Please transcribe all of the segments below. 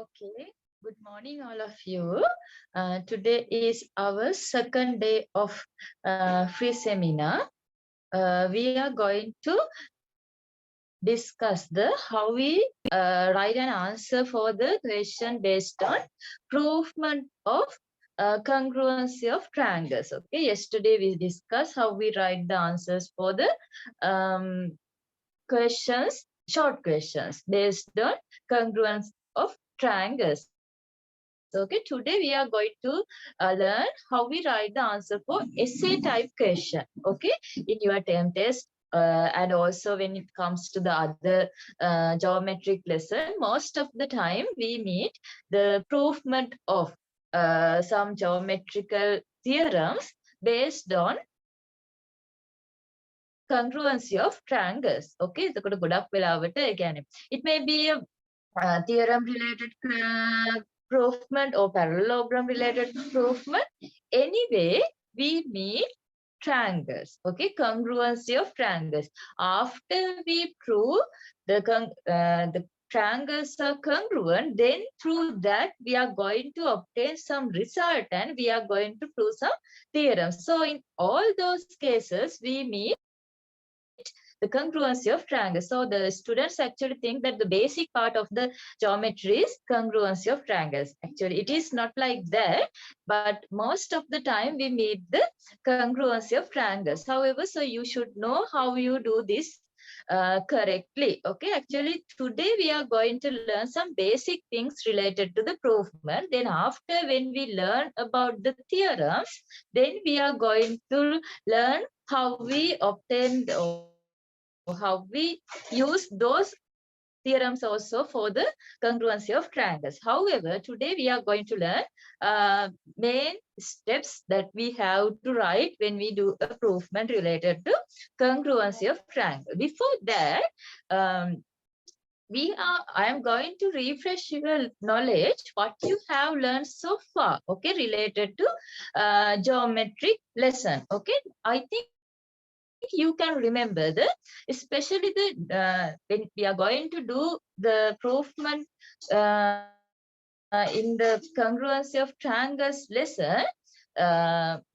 Okay, good morning, all of you. Today is our second day of free seminar. We are going to discuss how we write an answer for the question based on provement of congruency of triangles. Okay, yesterday we discussed how we write the answers for the questions, short questions based on congruence of triangles. Okay, today we are going to learn how we write the answer for essay type question. Okay, in your term test. And also when it comes to the other geometric lesson, most of the time we meet the provement of some geometrical theorems based on congruency of triangles. Okay, it may be a theorem related provement or parallelogram related provement. Anyway, we meet triangles. Okay, congruency of triangles. After we prove the triangles are congruent, then through that we are going to obtain some result and we are going to prove some theorems. So in all those cases, we meet the congruency of triangles. So the students actually think that the basic part of the geometry is congruency of triangles. Actually, it is not like that, but most of the time we meet the congruency of triangles. However, so you should know how you do this correctly. Okay, actually today we are going to learn some basic things related to the provement. Then after, when we learn about the theorems, then we are going to learn how we obtain how we use those theorems also for the congruency of triangles. However, today we are going to learn main steps that we have to write when we do a provement related to congruency of triangle. Before that, I am going to refresh your knowledge, what you have learned so far, okay, related to geometric lesson. Okay, I think you can remember that, especially when we are going to do the provement in the congruency of triangles lesson,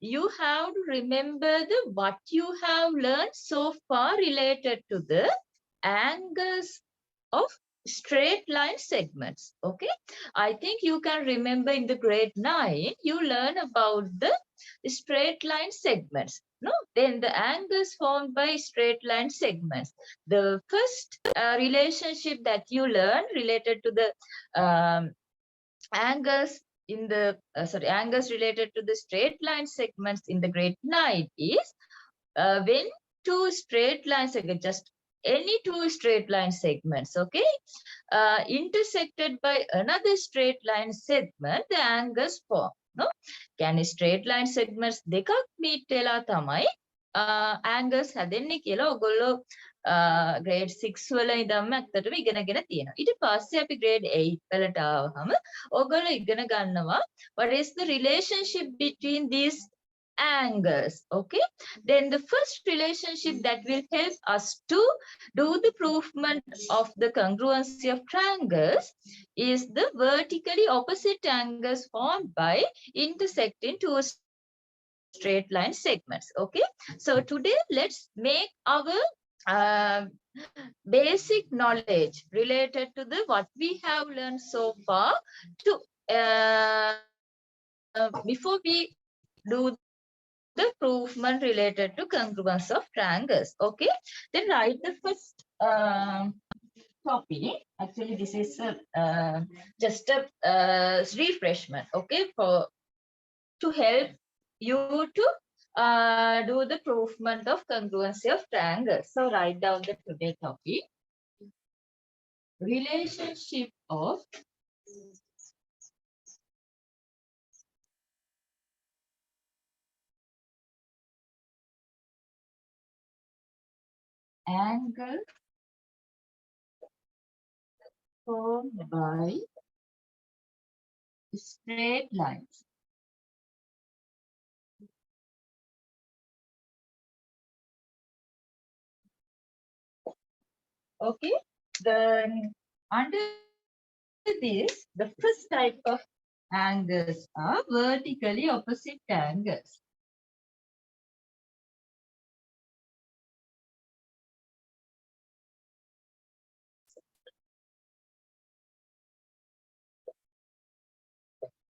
you have to remember what you have learned so far related to the angles of straight line segments. Okay, I think you can remember in the grade 9 you learn about the straight line segments. No, then the angles formed by straight line segments. The first relationship that you learn related to the angles in the angles related to the straight line segments in the grade 9 is when two straight lines, just any two straight line segments, okay, intersected by another straight line segment, the angles form. No, can straight line segments දෙකක් meet වෙලා තමයි angles හැදෙන්නේ කියලා ඔයගොල්ලෝ grade 6 වල ඉඳන්ම ඇත්තටම ඉගෙනගෙන තියෙනවා. ඊට පස්සේ අපි grade 8 වලට ආවහම ඔයගොල්ලෝ ඉගෙන ගන්නවා what is the relationship between these angles. Okay, then the first relationship that will help us to do the provement of the congruency of triangles is the vertically opposite angles formed by intersecting two straight line segments. Okay, so today let's make our basic knowledge related to the what we have learned so far to before we do the provement related to congruence of triangles. Okay, then write the first topic. Actually, this is just a refreshment. Okay, to help you to do the provement of congruency of triangles. So write down the today topic: relationship of angle formed by straight lines. Okay, then under this, the first type of angles are vertically opposite angles.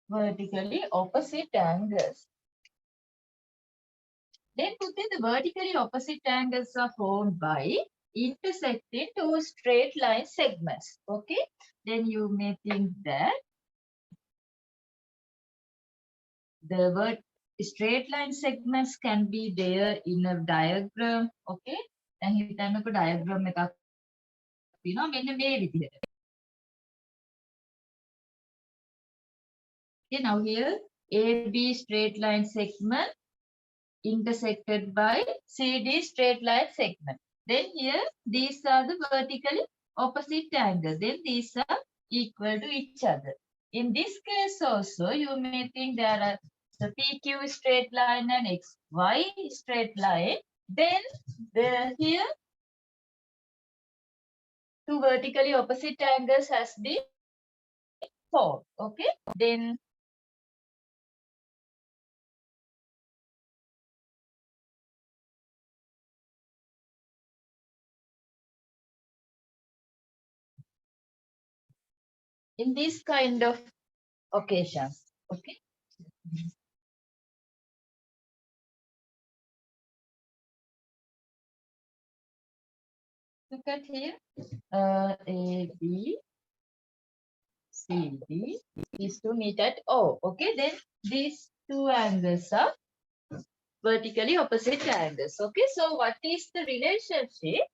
Vertically opposite angles. Then the vertically opposite angles are formed by intersecting two straight line segments. Okay, then you may think that the straight line segments can be there in a diagram. Okay, then හිතන්නකො diagram එකක් තියෙනවා මෙන්න මේ විදිහට. Okay, now here AB straight line segment intersected by CD straight line segment. Then here these are the vertically opposite angles. Then these are equal to each other. In this case also you may think there are the PQ straight line and XY straight line. Then here two vertically opposite angles has been formed. Okay. Then in this kind of occasions. Okay. Look at here. A, B, C, D. These two meet at O. Okay, then these two angles are vertically opposite angles. Okay, so what is the relationship?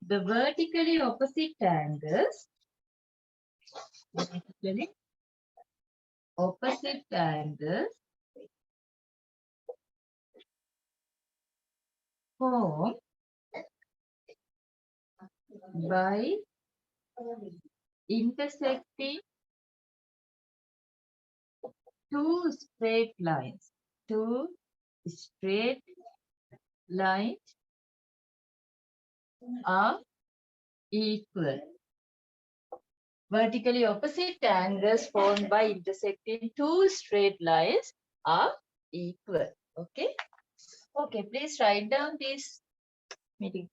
The vertically opposite angles formed by intersecting two straight lines. Two straight lines are equal. Vertically opposite angles formed by intersecting two straight lines are equal. Okay. Okay, please write down this. Meeting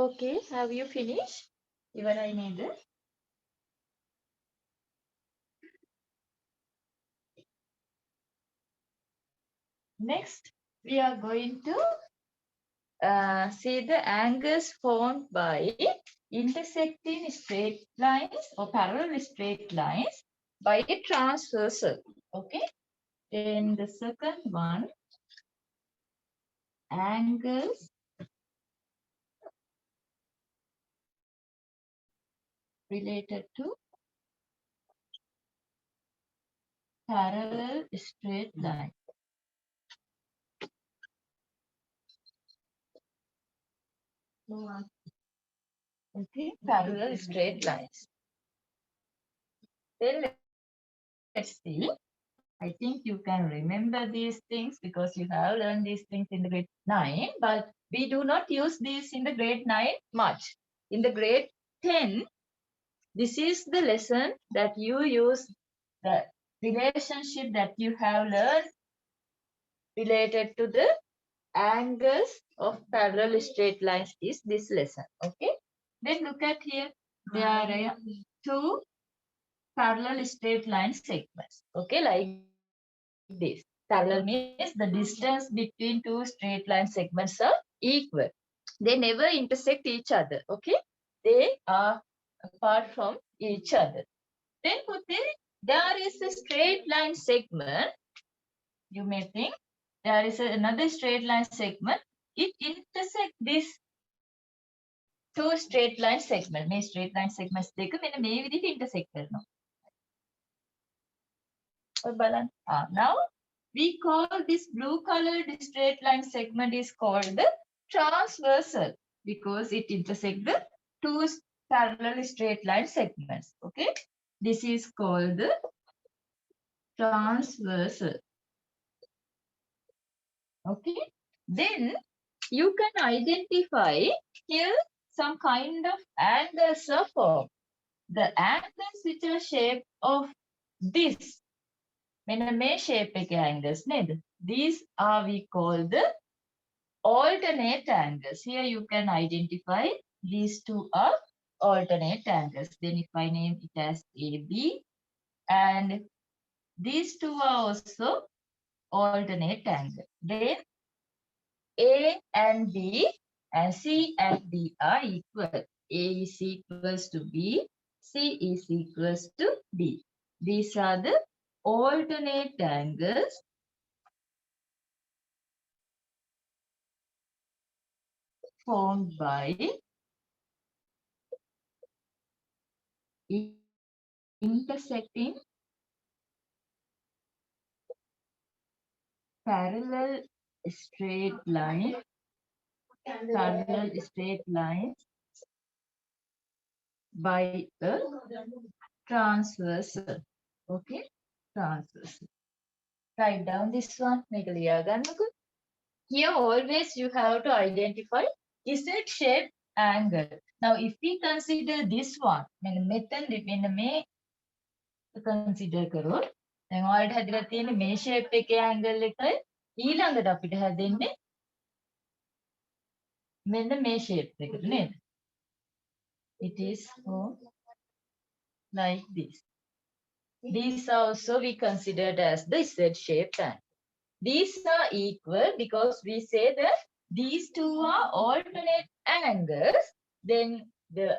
Okay, have you finished? I need it. Next, we are going to see the angles formed by intersecting straight lines or parallel straight lines by a transversal. Okay. Then the second one, angles related to parallel straight line. Okay, parallel straight lines. Then let's see. I think you can remember these things because you have learned these things in the grade 9, but we do not use these in the grade 9 much. In the grade 10, this is the lesson that you use the relationship that you have learned related to the angles of parallel straight lines is this lesson. Okay. Then look at here. There are two parallel straight line segments. Okay, like this. Parallel means the distance between two straight line segments are equal. They never intersect each other. Okay, they are apart from each other. Then there is a straight line segment. You may think there is another straight line segment. It intersects this two straight line segment. මේ straight line segments දෙක මෙන්න මේ විදිහට intersect කරනවා. Now we call this blue colored straight line segment is called the transversal because it intersects the two parallel straight line segments. Okay, this is called the transversal. Okay, then you can identify here some kind of angles are formed. The angles which are shaped of this. මෙන්න මේ shape එකේ angles නේද? These are we call the alternate angles. Here you can identify these two are alternate angles. Then if I name it as AB, and these two are also alternate angles. Then A and B and C and D are equal. A is equals to B, C is equals to D. These are the alternate angles formed by intersecting parallel straight lines by a transversal. Okay, transversal. Write down this one. Here always you have to identify Z-shaped angle. Now if we consider this one, consider කරොත් දැන් ඔයාලට හැදිලා තියෙන මේ shape එකේ angle එකයි ඊළඟට අපිට හැදෙන්නේ මෙන්න මේ shape එකට නේද? It is like this. These are also we considered as the Z-shaped angle. These are equal because we say that these two are alternate angles. Then the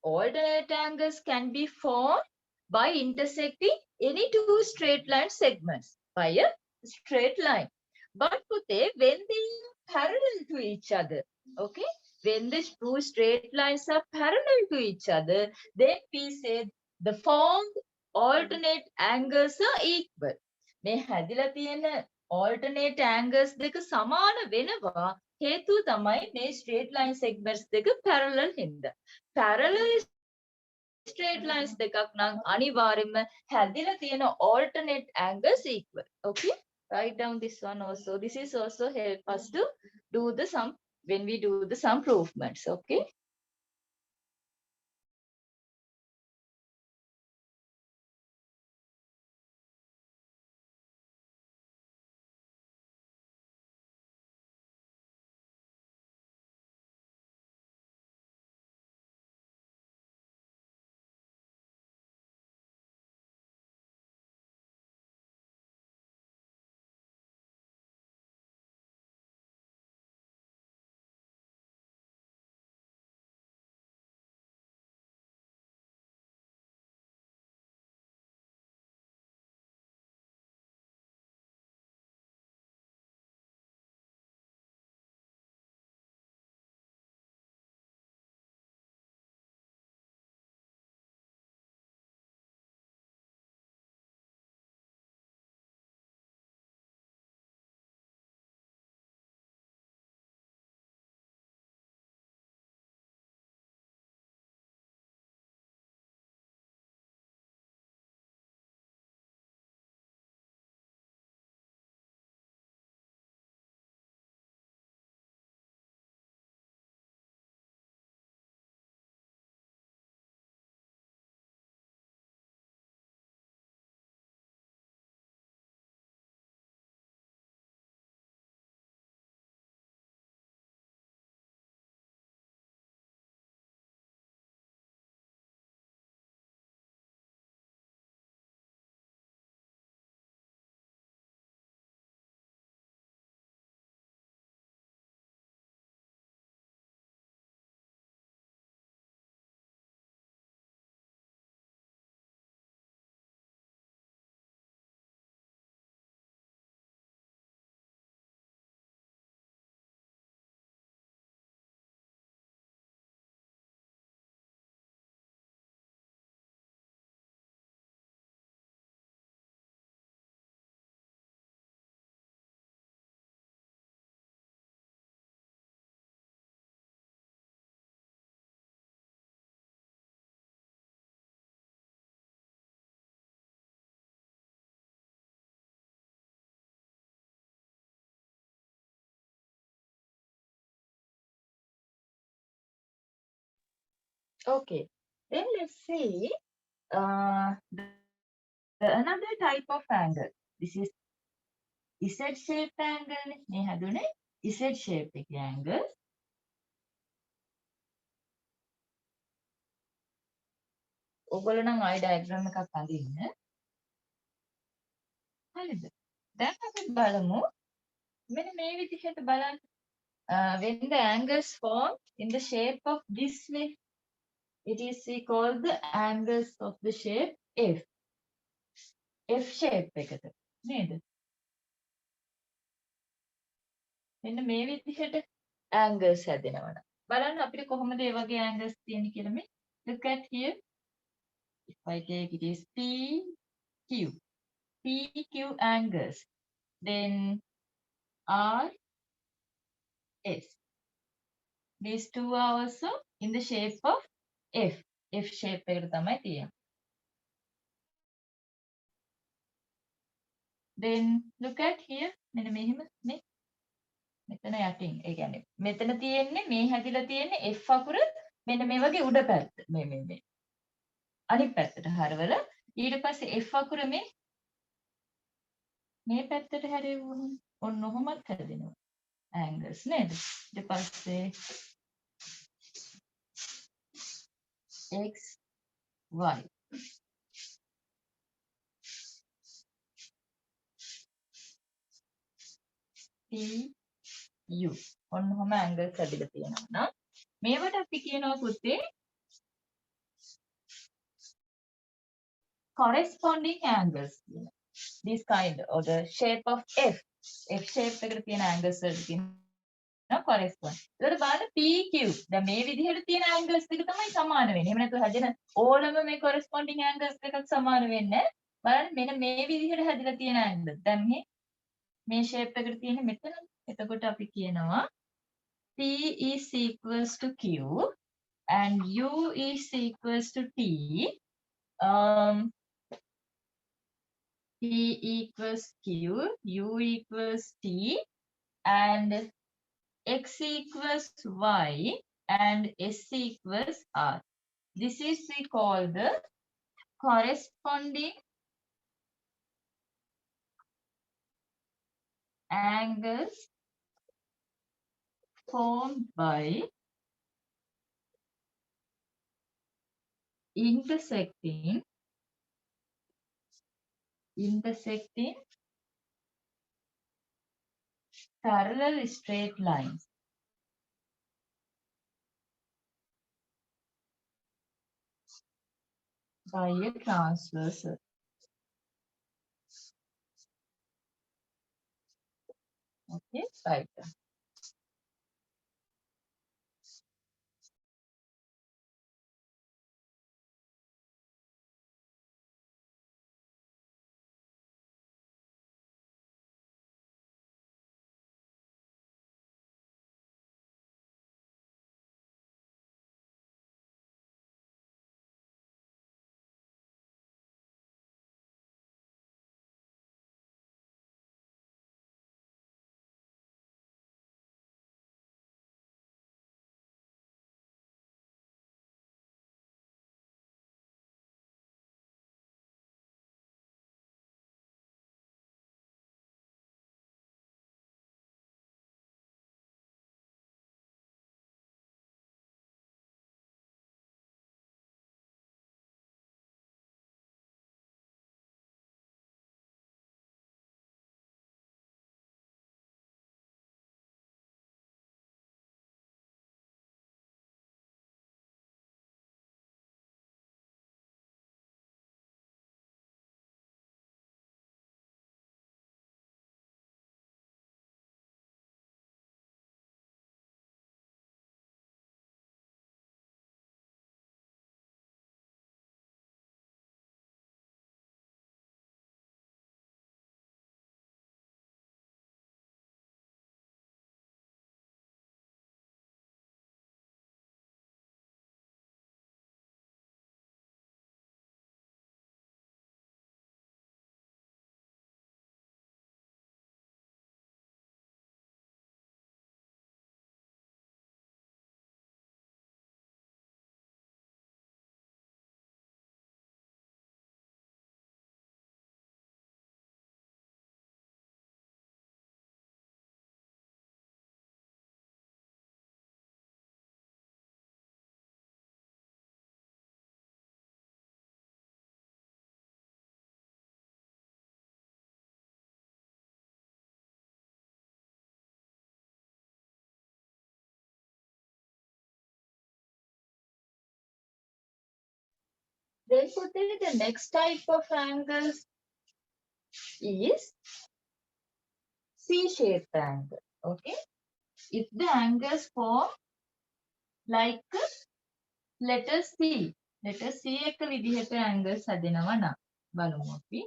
alternate angles can be formed by intersecting any two straight line segments by a straight line. But when they are parallel to each other, okay, when the two straight lines are parallel to each other, then we say the formed alternate angles are equal. මේ හැදිලා තියෙන alternate angles දෙක සමාන වෙනවා හේතුව තමයි මේ straight line segments දෙක parallel හින්දා. Parallel straight lines දෙකක් නම් අනිවාර්යයෙන්ම හැදිලා තියෙන alternate angles equal. Okay, write down this one also. This is also help us to do the sum when we do the sum provements. Okay. Okay. Then let's see another type of angle. This is Z-shaped angle. මේ හැදුනේ Z-shaped එකේ angle. ඔයගොල්ලෝ නම් ආයි diagram එකක් අඳින්න. හරිද? දැන් අපි බලමු මෙන්න මේ විදිහට බලන්න. When the angles form in the shape of this way, it is we call the angles of the shape F. F shape එකකට නේද? මෙන්න මේ විදිහට angles හැදෙනවා. බලන්න අපිට කොහොමද මේ වගේ angles තියෙන්නේ කියලා මේ. Look at here. If I take it is PQ angles, then RS. These two are also in the shape of F. F shape එකට තමයි තියෙන්නේ. Then look at here. මෙන්න මෙහෙම මේ මෙතන යටින් ඒ කියන්නේ මෙතන තියෙන්නේ මේ හැදිලා තියෙන්නේ F අකුර මෙන්න මේ වගේ උඩ පැත්ත මේ අනිත් පැත්තට හරවලා ඊට පස්සේ F අකුර මේ පැත්තට හැරෙවුවම ඔන්න ඔහොමත් හැදෙනවා angles නේද ඊට පස්සේ x y p u ඔන්න ඔහොම angles හැදිලා තියෙනවා නම් මේවට අපි කියනවා පුතේ corresponding angles කියලා. This kind or the shape of F shape එකට තියෙන angles වලට කියනවා correspond. ඒකට බලන්න PQ. දැන් මේ විදිහට තියෙන angles දෙක තමයි සමාන වෙන්නේ. එහෙම නැත්නම් හැදෙන ඕනම මේ corresponding angles දෙකක් සමාන වෙන්නේ නැහැ. බලන්න මෙන්න මේ විදිහට හැදිලා තියෙන angles. දැන් මේ shape එකට තියෙන මෙතන. එතකොට අපි කියනවා P is equals to Q and U is equals to T. P equals Q, U equals T, and X equals Y, and S equals R. This is we call the corresponding angles formed by intersecting parallel straight lines. By a transversal. Okay, right. Then the next type of angles is C-shaped angle. Okay. If the angles form like letter C එක විදිහට angles හදනවා නම් බලමු අපි.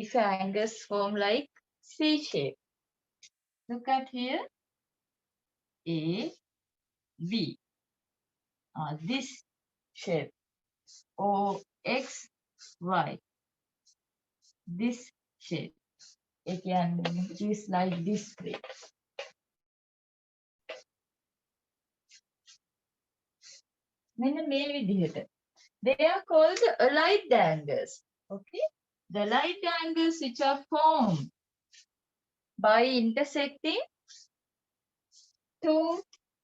If angles form like C shape, look at here, A, B. This shape, O, X, Y. This shape, again, is like this way. They are called aligned angles. Okay, the aligned angles which are formed by intersecting two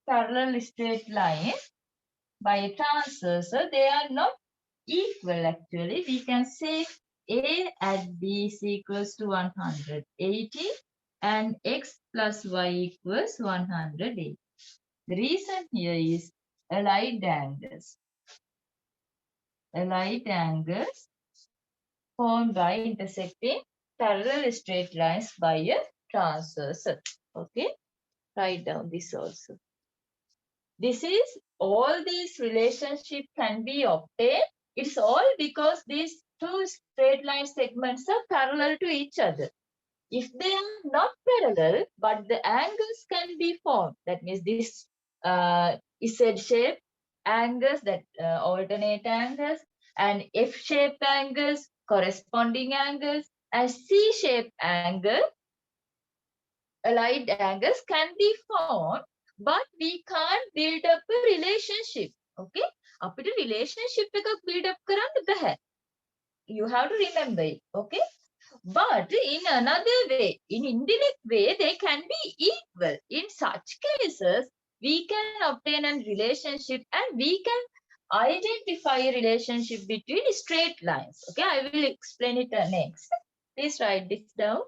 parallel straight lines by a transversal, they are not equal actually. We can say A at B is equals to 180 and X plus Y equals 180. The reason here is aligned angles. Aligned angles formed by intersecting parallel straight lines by a transversal. Okay, write down this also. This is all these relationships can be obtained. It's all because these two straight line segments are parallel to each other. If they are not parallel, but the angles can be formed, that means this Z-shaped angles, that alternate angles, and F-shaped angles, corresponding angles, and C-shaped angle, aligned angles can be formed, but we can't build up a relationship. Okay? අපිට relationship එකක් build up කරන්න බැහැ. You have to remember it. Okay? But in another way, in indirect way, they can be equal. In such cases, we can obtain a relationship and we can identify a relationship between straight lines. Okay, I will explain it next. Please write this down.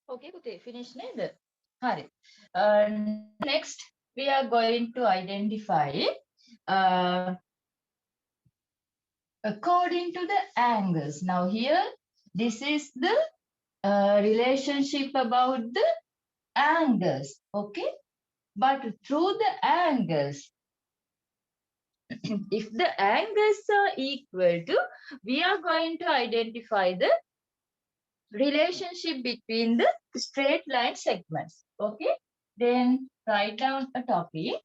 Okay, okay, finish ned. Hari. Next, we are going to identify uh, according to the angles. Now here, this is the relationship about the angles. Okay, but through the angles, if the angles are equal to, we are going to identify the relationship between the straight line segments. Okay, then write down a topic.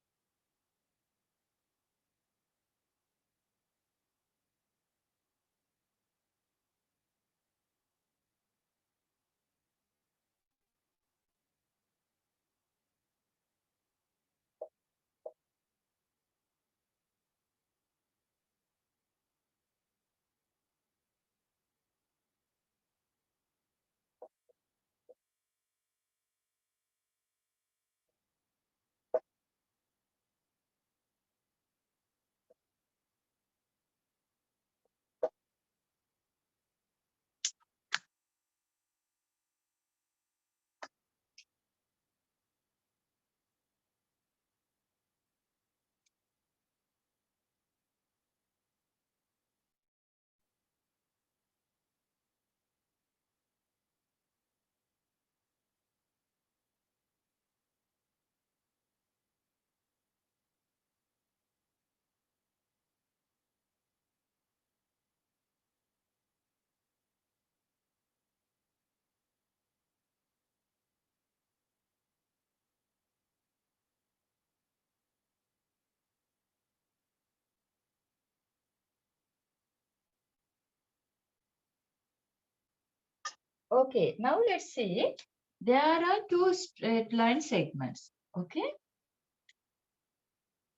Okay, now let's see. There are two straight line segments. Okay,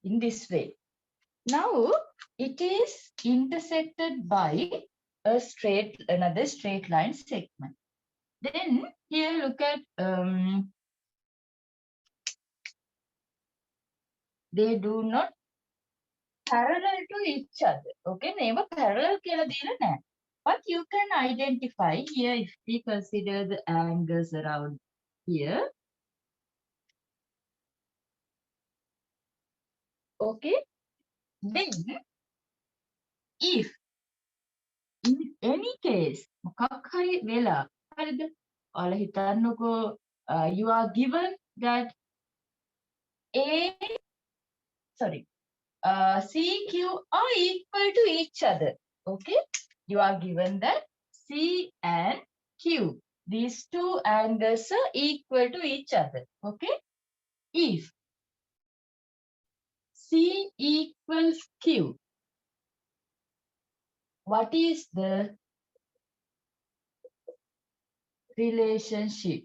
in this way. Now it is intersected by another straight line segment. Then here look at they do not parallel to each other. Okay, never parallel කියලා දීලා නැහැ. But you can identify here if we consider the angles around here. Okay, then if in any case මොකක් හරි වෙලා හරිද ඔයාලා හිතන්නකෝ you are given that a sorry CQ are equal to each other. Okay, you are given that C and Q, these two angles are equal to each other. Okay, if C equals Q, what is the relationship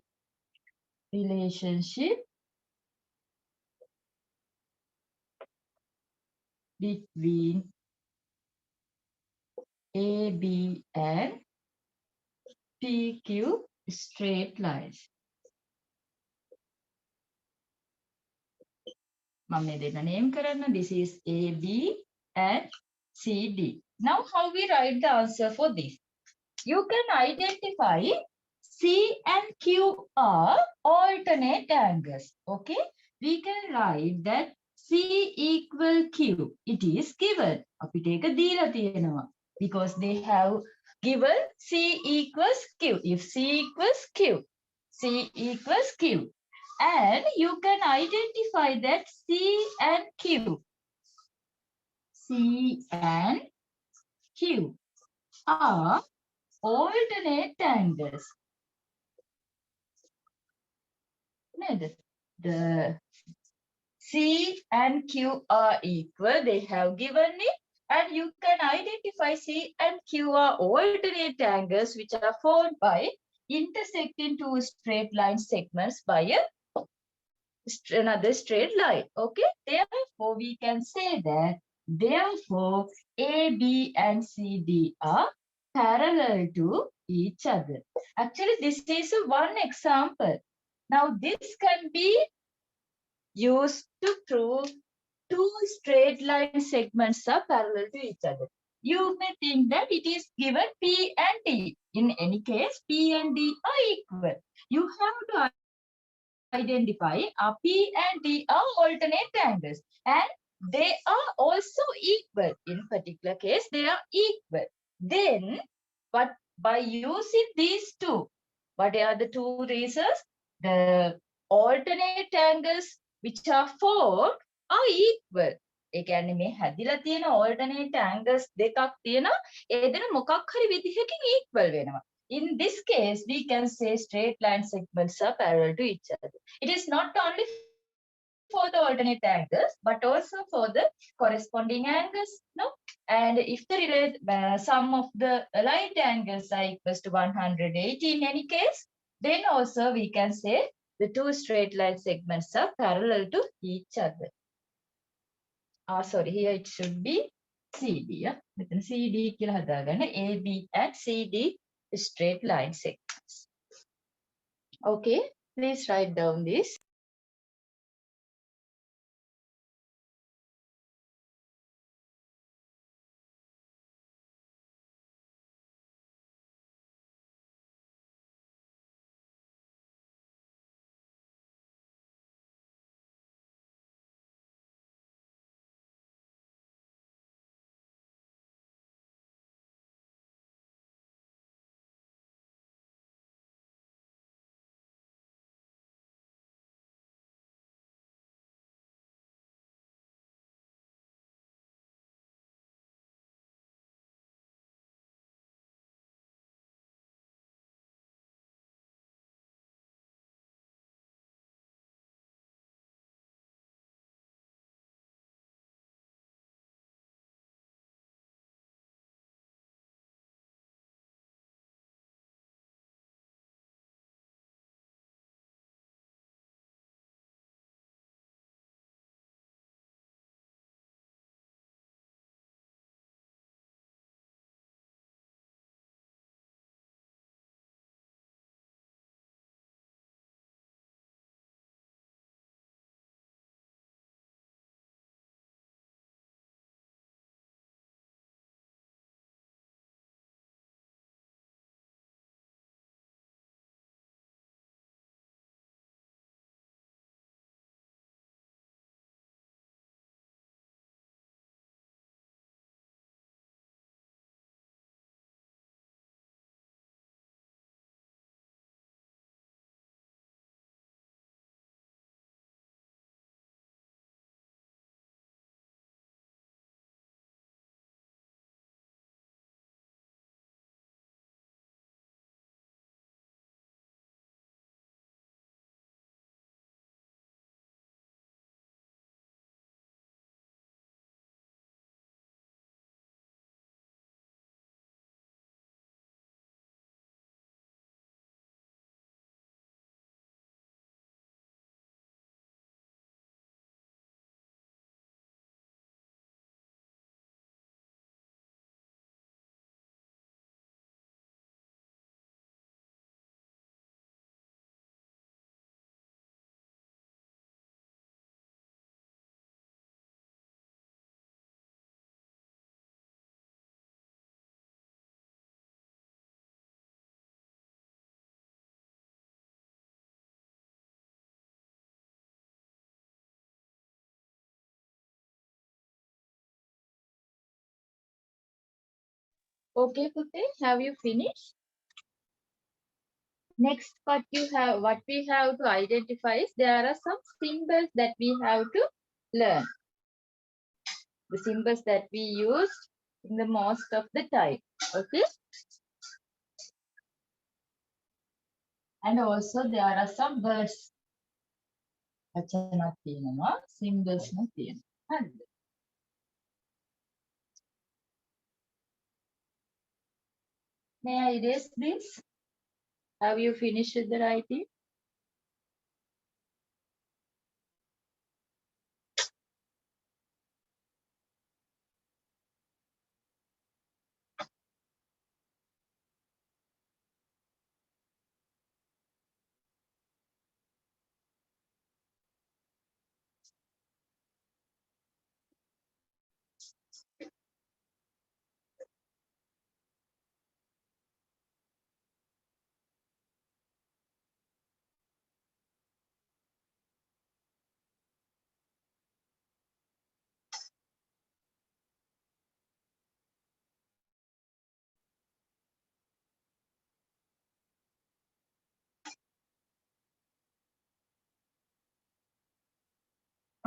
between AB and PQ straight lines? මම මේ දෙන්න name කරන්න. This is AB and CD. Now how we write the answer for this? You can identify C and Q are alternate angles. Okay, we can write that C equal Q. It is given. අපිට ඒක දීලා තියෙනවා because they have given C equals Q. If C equals Q, C equals Q. And you can identify that C and Q are alternate angles. The C and Q are equal. They have given it. And you can identify C and Q are alternate angles which are formed by intersecting two straight line segments by another straight line. Okay, therefore we can say that therefore AB and CD are parallel to each other. Actually, this is one example. Now this can be used to prove two straight line segments are parallel to each other. You may think that it is given P and D. In any case, P and D are equal. you have to identify P and T are alternate angles and they are also equal. In particular case, they are equal. Then, but by using these two, what are the two reasons? The alternate angles which are formed are equal. ඒ කියන්නේ මේ හැදිලා තියෙන alternate angles දෙකක් තියෙනවා. ඒ දෙන මොකක් හරි විදිහකින් equal වෙනවා. In this case, we can say straight line segments are parallel to each other. It is not only for the alternate angles, but also for the corresponding angles. No? And if the sum of the aligned angles are equals to 180 in any case, then also we can say the two straight line segments are parallel to each other. Sorry, here it should be CD. Yeah? Then CD කියලා හදාගන්න AB and CD straight line segments. Okay, please write down this. Okay, Pute, have you finished? Next, what we have to identify is there are some symbols that we have to learn. The symbols that we use in the most of the time. Okay. And also there are some words. Symbols. May I erase this? Have you finished the writing?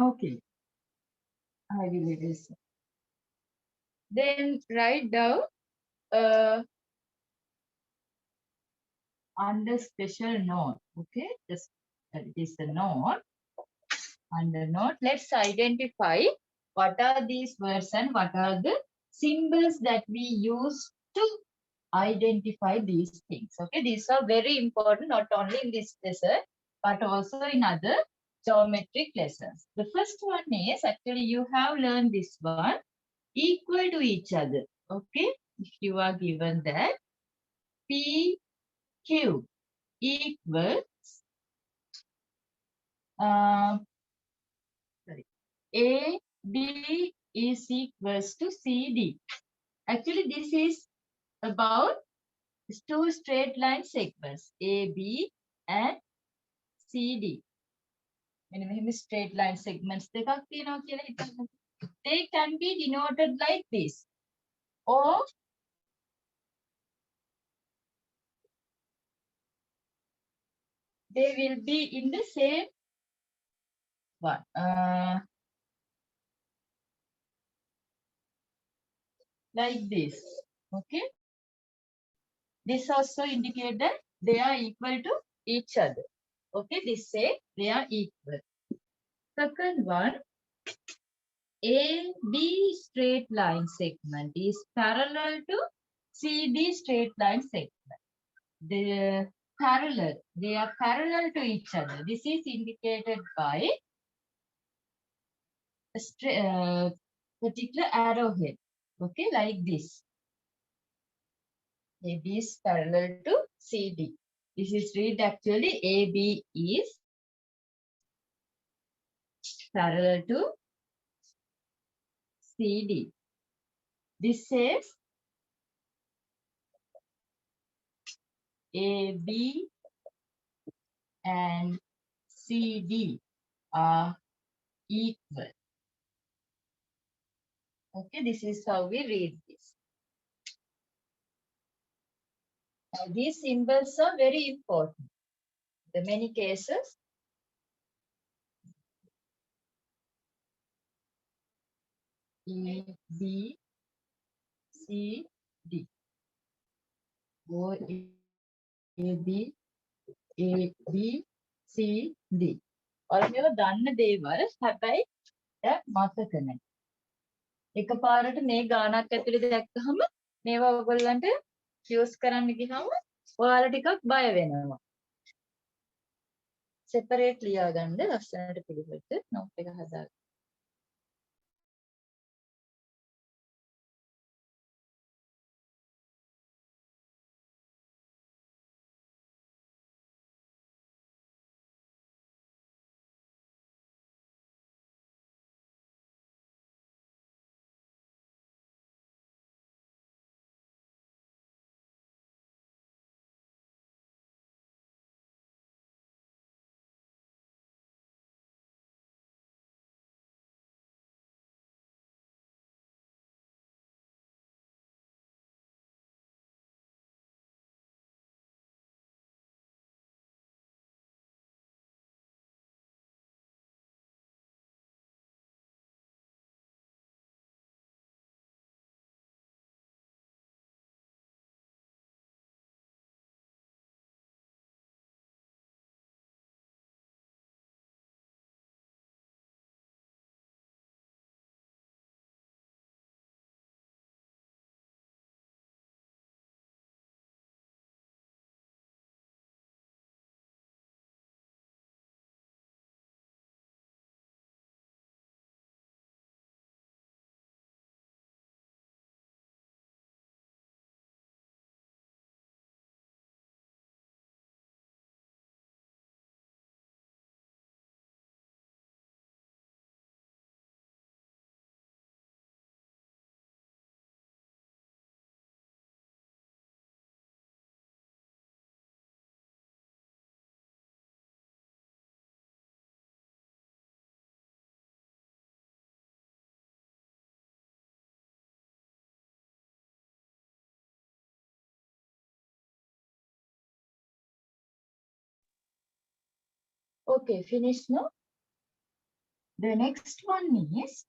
Okay, I will erase. Then write down uh, under special note. Okay, just it is a note. Under note, let's identify what are these words and what are the symbols that we use to identify these things. Okay, these are very important not only in this lesson but also in other geometric lessons. The first one is actually you have learned this one, equal to each other. Okay, if you are given that PQ equals sorry, AB is equals to CD. Actually, this is about two straight line segments, AB and CD. මෙන්න මෙහෙම straight line segments දෙකක් තියෙනවා කියලා හිතන්න. They can be denoted like this, or they will be in the same one. Like this. Okay. This also indicates that they are equal to each other. Okay. This say they are equal. Second one, AB straight line segment is parallel to CD straight line segment. They are parallel to each other. This is indicated by a particular arrowhead. Okay, like this. AB is parallel to CD. This is read actually AB is parallel to CD. This says AB and CD are equal. Okay, this is how we read this. Now, these symbols are very important. In many cases, A, B, C, D. O, A, B, A, B, C, D. ඔයාලා මේව දන්න දේවල් හැබැයි මතක නැහැ. එකපාරට මේ ගානක් ඇතුලේ දැක්කහම මේවා ඔයගොල්ලන්ට යූස් කරන්න ගියාම ඔයාලා ටිකක් බය වෙනවා. සෙපරේට් ලියා ගන්න ලස්සනට පිළිවෙලට නෝට් එක හදාගන්න. Okay, finish now. The next one is,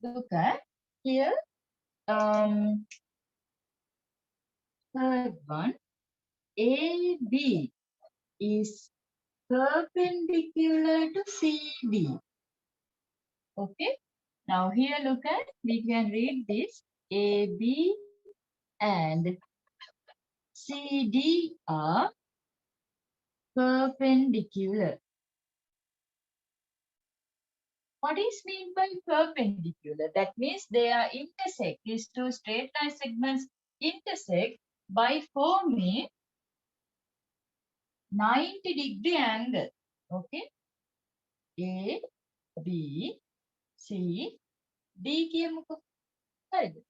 look at here, third one, AB is perpendicular to CD. Okay. Now here look at, we can read this, AB and CD are perpendicular. What is meant by perpendicular? That means they are intersect. These two straight line segments intersect by forming 90-degree angle. Okay. A, B, C, D කියමුකෝ. හරිද?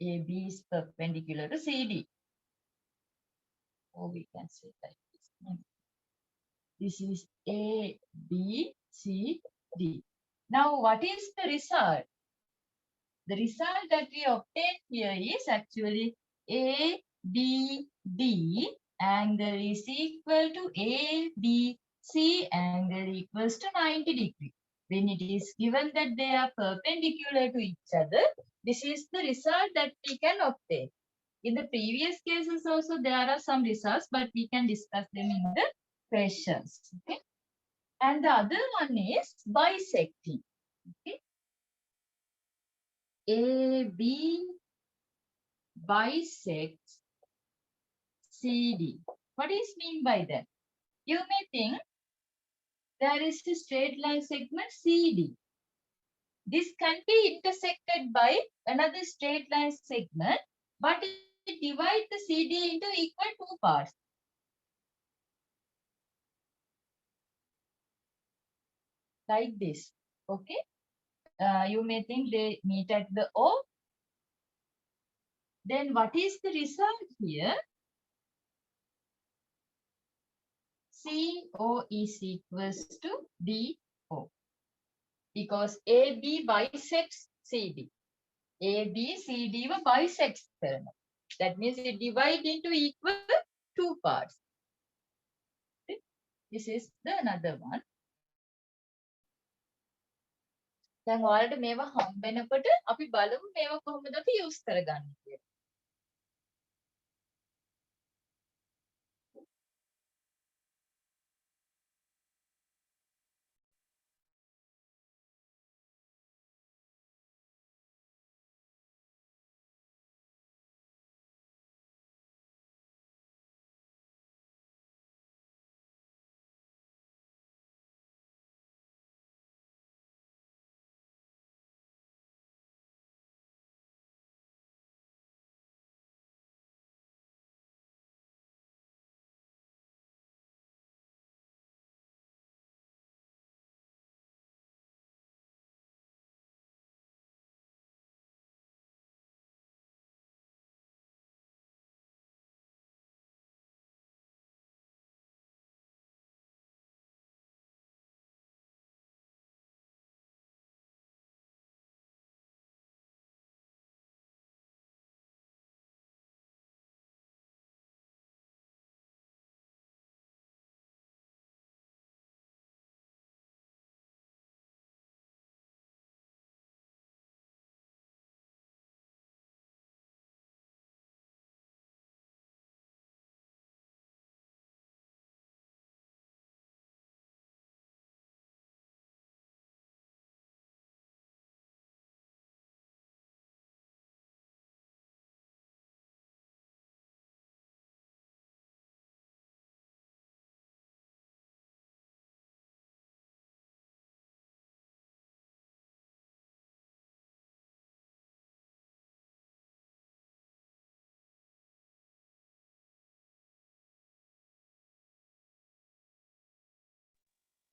AB is perpendicular to CD. Or we can say like this. This is A, B, C, D. Now, what is the result? The result that we obtain here is actually A, B, D angle is equal to A, B, C angle equals to 90 degree. When it is given that they are perpendicular to each other, this is the result that we can obtain. In the previous cases also there are some results, but we can discuss them in the questions. Okay. And the other one is bisecting. Okay. AB bisects CD. What is mean by that? You may think there is a straight line segment CD. This can be intersected by another straight line segment, but it divides the CD into equal two parts. Like this. Okay. You may think they meet at the O. Then what is the result here? CO is equals to DO. Because AB bisects CD. AB, CD were bisects. That means it divides into equal two parts. Okay. This is the another one. දැන් ඔයාලට මේවා හම්බෙනකොට අපි බලමු මේවා කොහොමද අපි use කරගන්නේ කියලා.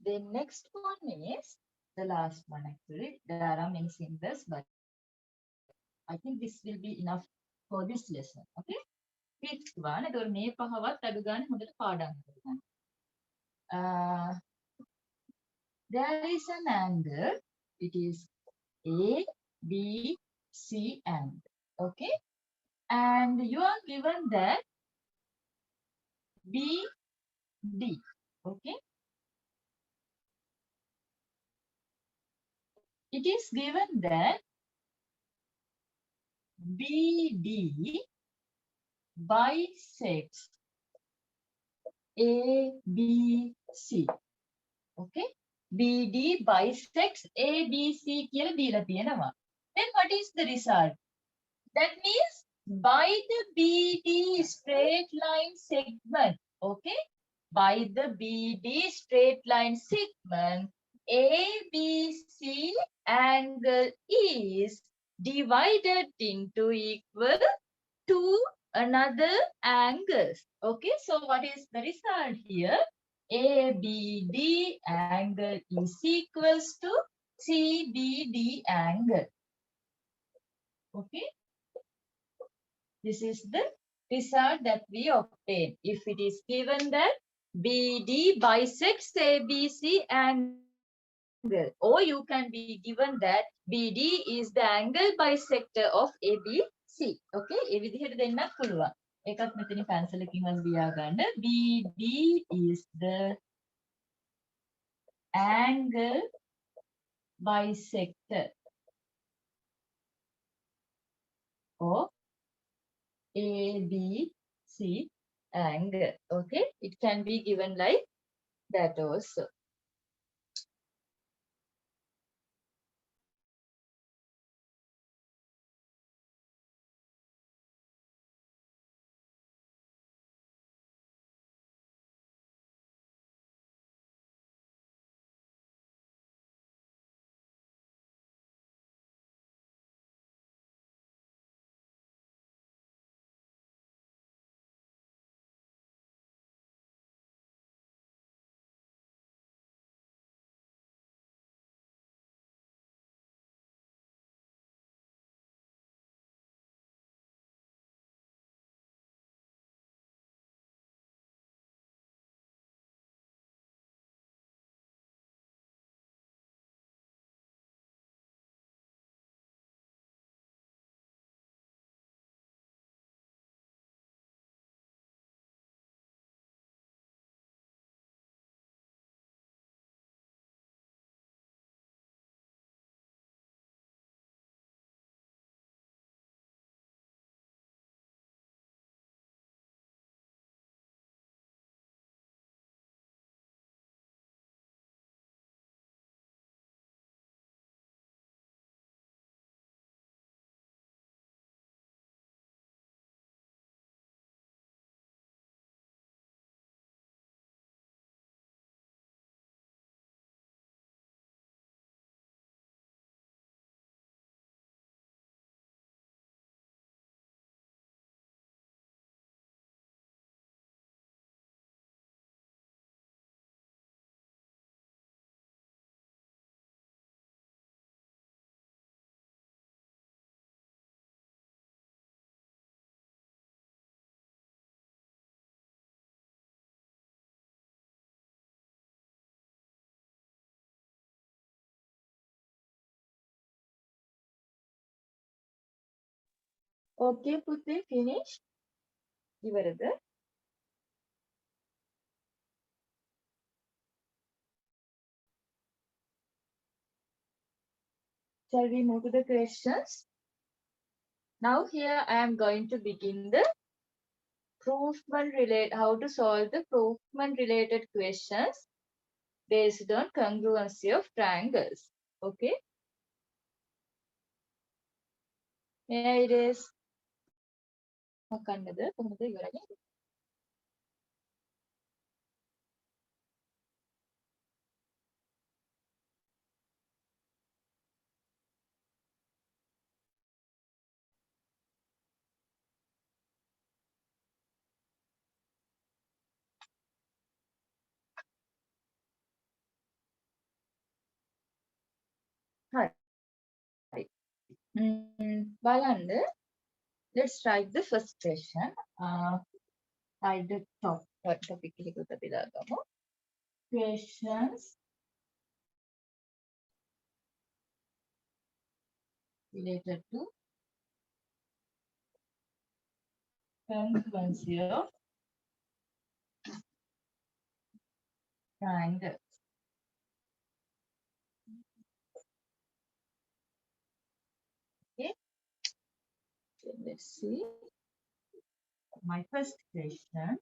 The next one is the last one actually. There are many symbols, but I think this will be enough for this lesson. Okay. Fifth one. එතකොට මේ පහවත් අඩු ගන්න හොඳට පාඩම් කරගන්න. There is an angle. It is A, B, C angle. Okay. And you are given that B, D. Okay. it is given that BD bisects ABC. Okay? BD bisects ABC කියලා දීලා තියෙනවා. Then what is the result? That means by the BD straight line segment, okay? By the BD straight line segment, ABC angle is divided into equal to another angles. Okay, so what is the result here? ABD angle is equals to CBD angle. Okay, this is the result that we obtain. If it is given that BD bisects ABC angle, or you can be given that BD is the angle bisector of ABC. Okay, ඒ විදිහට දෙන්නත් පුළුවන්. ඒකත් මෙතන pencil එකකින් වල ලියා ගන්න. BD is the angle bisector of ABC angle. Okay, it can be given like that also. Okay, පුතේ, finish. ඉවරද? Shall we move to the questions? Now here I am going to begin the how to solve the proofment related questions based on congruency of triangles. Okay. Here it is. Hi. බලන්න. Let's write the first question. Write the topic එකකට අපි දාගමු. Questions related to congruency of triangles. let's see. My first question.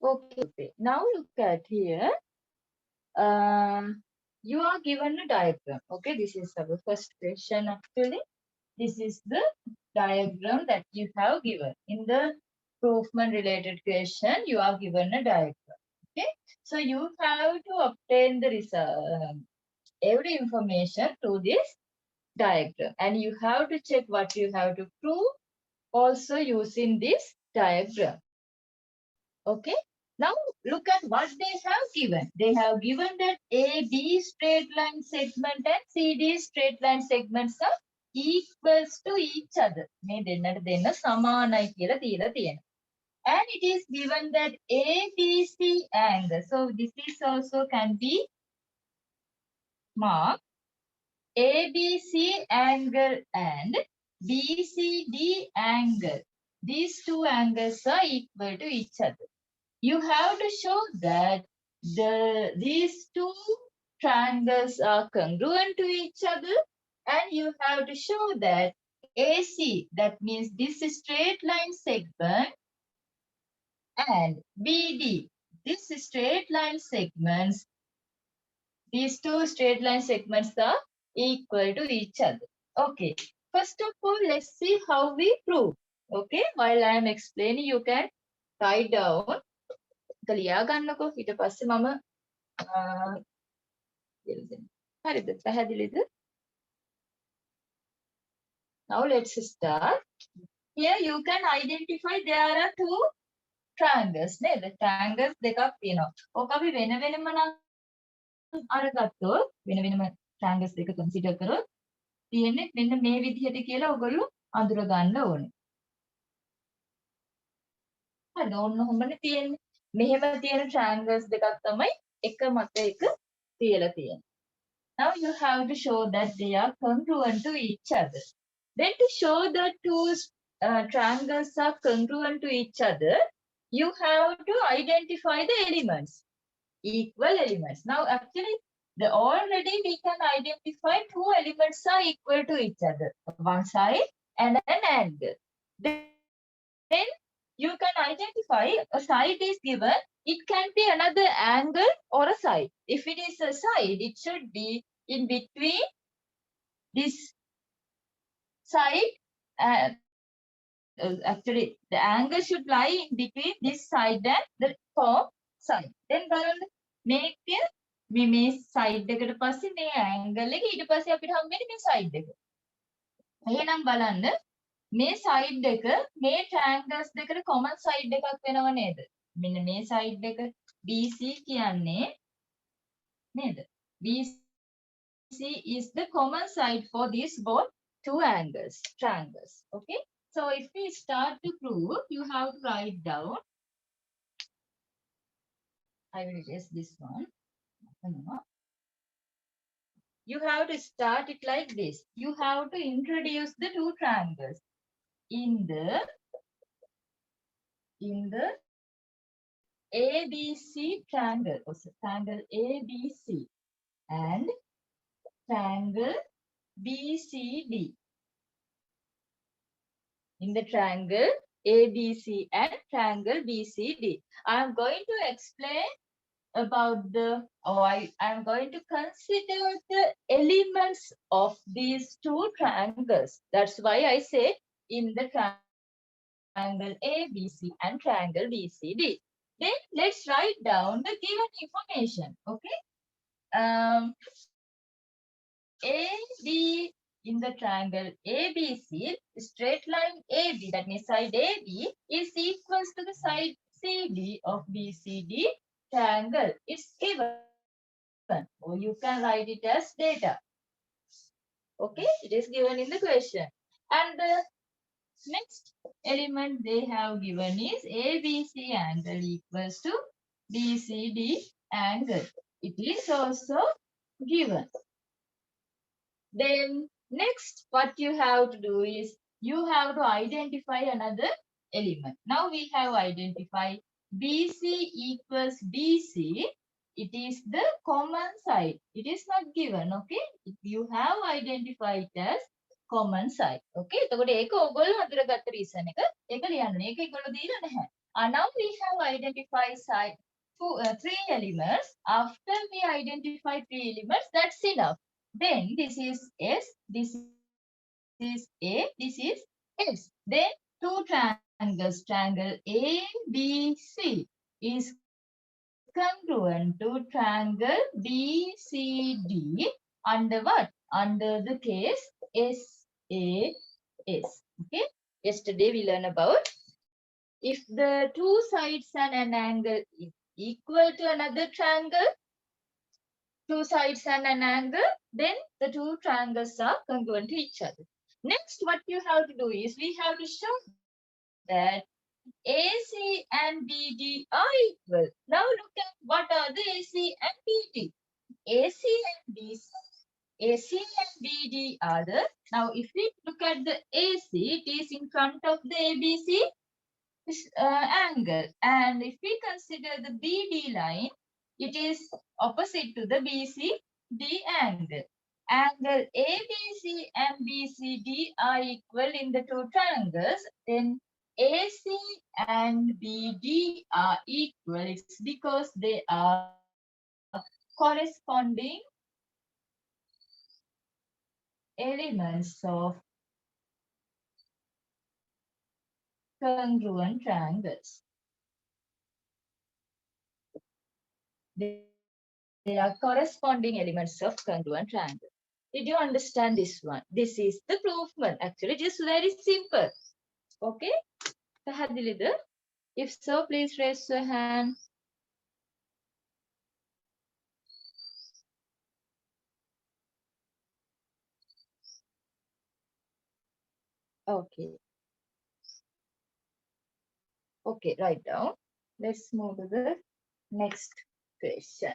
Okay. Now look at here. You are given a diagram. Okay, this is our first question actually. This is the diagram that you have given. In the improvement related question, you are given a diagram. Okay, so you have to obtain the result, every information to this diagram, and you have to check what you have to prove also using this diagram. Okay. Now look at what they have given. They have given that AB straight line segment and CD straight line segments are equals to each other. මේ දෙන්නට දෙන්න සමානයි කියලා දීලා තියෙනවා. And it is given that ABC angle. So this is also can be marked ABC angle and BCD angle. These two angles are equal to each other. You have to show that these two triangles are congruent to each other, and you have to show that AC, that means this straight line segment, and BD, this straight line segments, these two straight line segments are equal to each other. Okay, first of all, let's see how we prove. Okay, while I am explaining, you can write down. ලියා ගන්නකෝ ඊට පස්සේ මම හරිද පැහැදිලිද? Now let's start. Here you can identify there are two triangles නේද? Triangles දෙකක් තියෙනවා. ඕක අපි වෙන වෙනම නම් අරගත්තොත් වෙන වෙනම triangles දෙක consider කරොත් තියෙන්නේ මෙන්න මේ විදිහට කියලා ඔයගොල්ලෝ අඳුර ගන්න ඕනේ. හරිද? ඕන්න ඔහොමනේ තියෙන්නේ. මෙහෙම තියෙන triangles දෙකක් තමයි එක මත එක තියලා තියෙන්නේ. Now you have to show that they are congruent to each other. Then to show that two triangles are congruent to each other, you have to identify the elements, equal elements. Now actually, already we can identify two elements are equal to each other, one side and an angle. Then you can identify a side is given. It can be another angle or a side. If it is a side, it should be in between this side. Actually, the angle should lie in between this side and the form side. Then බලන්න මේක මේ side එකට පස්සේ මේ angle එක ඊට පස්සේ අපිට හම්බෙන්නේ මේ side එක. එහෙනම් බලන්න මේ side එක මේ triangles දෙකට common side එකක් වෙනව නේද? මෙන්න මේ side එක BC කියන්නේ නේද? BC is the common side for these both two angles, triangles. Okay? So if we start to prove, you have to write down. I will erase this one. You have to start it like this. You have to introduce the two triangles in the ABC triangle, also triangle ABC and triangle BCD. In the triangle ABC and triangle BCD. I am going to explain about I am going to consider the elements of these two triangles. That's why I say in the triangle ABC and triangle BCD. Then let's write down the given information. Okay. AB in the triangle ABC, straight line AB, that means side AB, is equals to the side CD of BCD triangle. It's given. Or you can write it as data. Okay, it is given in the question. And the next element they have given is ABC angle equals to BCD angle. It is also given. Then next, what you have to do is you have to identify another element. Now we have identified BC equals BC. It is the common side. It is not given, okay? You have identified as common side. Okay? එතකොට ඒක ඔයගොල්ලෝ හඳුනාගත්ත reason එක. ඒක ලියන්න. ඒක ඒගොල්ලෝ දීලා නැහැ. Now we have identified side three elements. After we identify three elements, that's enough. Then this is S, this is A, this is S. Then two triangles, triangle ABC is congruent to triangle BCD under what? Under the case SAS. Okay. Yesterday we learned about if the two sides and an angle is equal to another triangle, two sides and an angle, then the two triangles are congruent to each other. Next, what you have to do is we have to show that AC and BD are equal. Now look at what are the AC and BD. AC and BD are the, now if we look at the AC, it is in front of the ABC angle. And if we consider the BD line, it is opposite to the BCD angle. Angle ABC and BCD are equal in the two triangles. Then AC and BD are equal. It's because they are corresponding elements of congruent triangles. They are corresponding elements of congruent triangle. Did you understand this one? This is the proof. Actually, just very simple. Okay? If so, please raise your hand. Okay. Okay, write down. Let's move to the next question.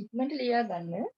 ඉක්මනට ලියා ගන්න.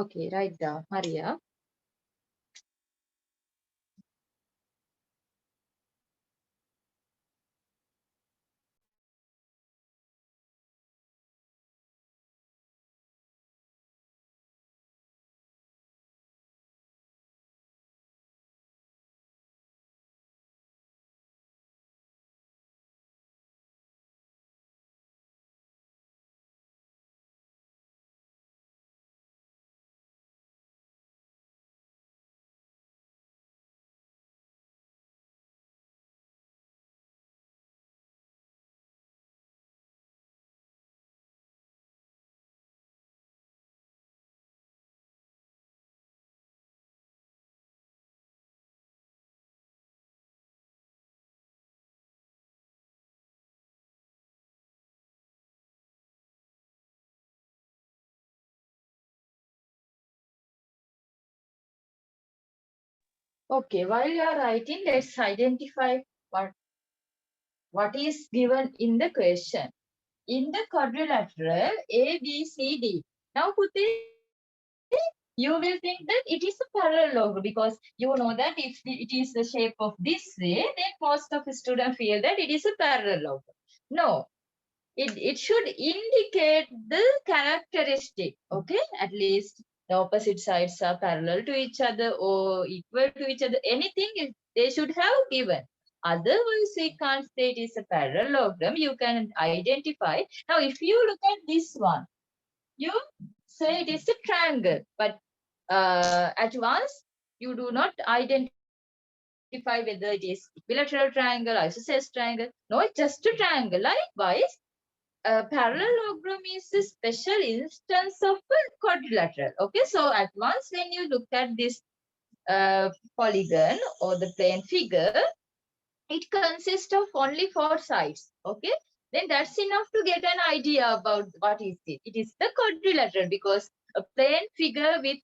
Okay, write down. Maria. Okay, while you are writing, let's identify what is given in the question. In the quadrilateral ABCD. Now, Puti, you will think that it is a parallelogram because you know that if it is the shape of this way, then most of the students feel that it is a parallelogram. No, it should indicate the characteristic, okay? At least the opposite sides are parallel to each other or equal to each other. Anything they should have given. Otherwise, we can't say it is a parallelogram. You can identify. Now, if you look at this one, you say it is a triangle, but at once you do not identify whether it is equilateral triangle, isosceles triangle. No, it's just a triangle. Likewise, a parallelogram is a special instance of a quadrilateral. Okay, so at once when you look at this polygon or the plane figure, it consists of only 4 sides. Okay, then that's enough to get an idea about what is it. It is the quadrilateral because a plane figure with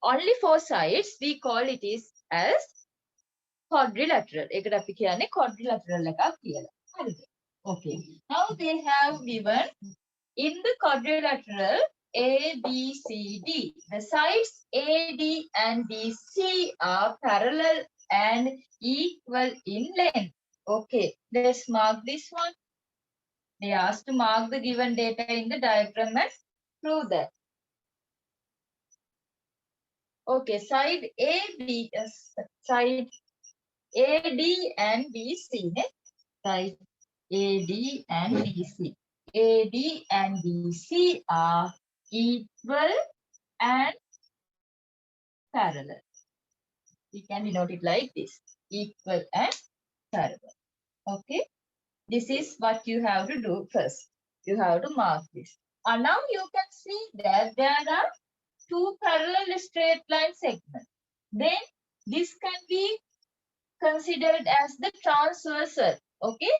only 4 sides, we call it is as quadrilateral. ඒකට අපි කියන්නේ quadrilateral එකක් කියලා. හරිද? Okay. Now they have given in the quadrilateral ABCD. The sides AD and BC are parallel and equal in length. Okay, let's mark this one. They asked to mark the given data in the diagram and prove that. Okay, side AB, side AD and BC. Side AD and BC. AD and BC are equal and parallel. We can denote it like this, equal and parallel. Okay, this is what you have to do first. You have to mark this. And now you can see that there are 2 parallel straight line segments. Then this can be considered as the transversal. Okay,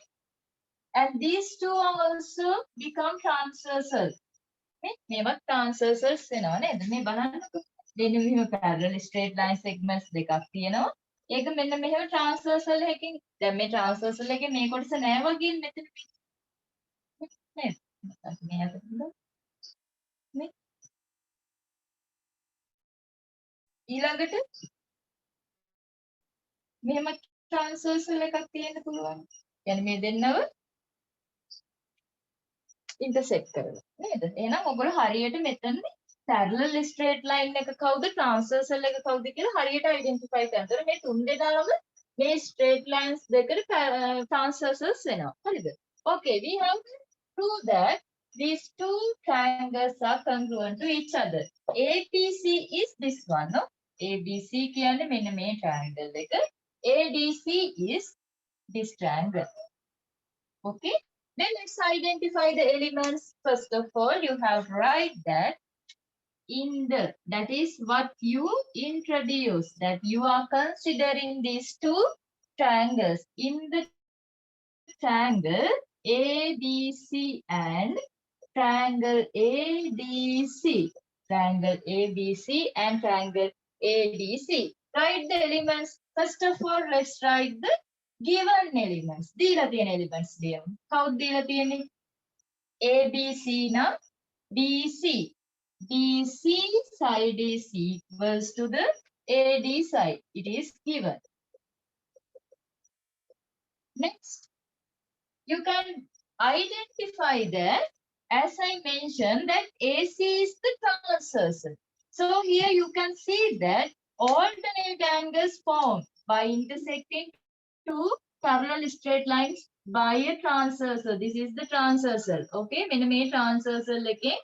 and these 2 also become transversal. මේවත් transversals වෙනවා නේද? මේ බලන්නකෝ. මෙන්න මෙහෙම parallel straight line segments දෙකක් තියෙනවා. ඒක මෙන්න මෙහෙම transversal එකකින් දැන් මේ transversal එකේ මේ කොටස නෑ වගේ මෙතන නේද? මේ අතට මේ ඊළඟට මෙහෙම transversal එකක් තියෙන්න පුළුවන්. يعني මේ දෙන්නව intersect කරලා නේද? එහෙනම් ඔයගොල්ලෝ හරියට මෙතනදී parallel straight line එක කවුද transversal එක කවුද කියලා හරියට identify කරන්න. ඒතර මේ තුන් දෙනාම මේ straight lines දෙකට transversals වෙනවා. හරිද? Okay, we have to prove that these 2 triangles are congruent to each other. ABC is this one, no? ABC කියන්නේ මෙන්න මේ triangle එක. ADC is this triangle. Okay? Then let's identify the elements. First of all, you have to write that in the, that is what you introduce, that you are considering these two triangles. In the triangle ABC and triangle ADC. Triangle ABC and triangle ADC. Write the elements. First of all, let's write the given elements. දීලා තියෙන elements ලියමු. කවුද දීලා තියෙන්නේ? ABC නම් BC. BC side is equals to the AD side. It is given. Next, you can identify that, as I mentioned, that AC is the transversal. So here you can see that alternate angles formed by intersecting two parallel straight lines by a transversal. This is the transversal. Okay, මෙන්න මේ transversal එකේ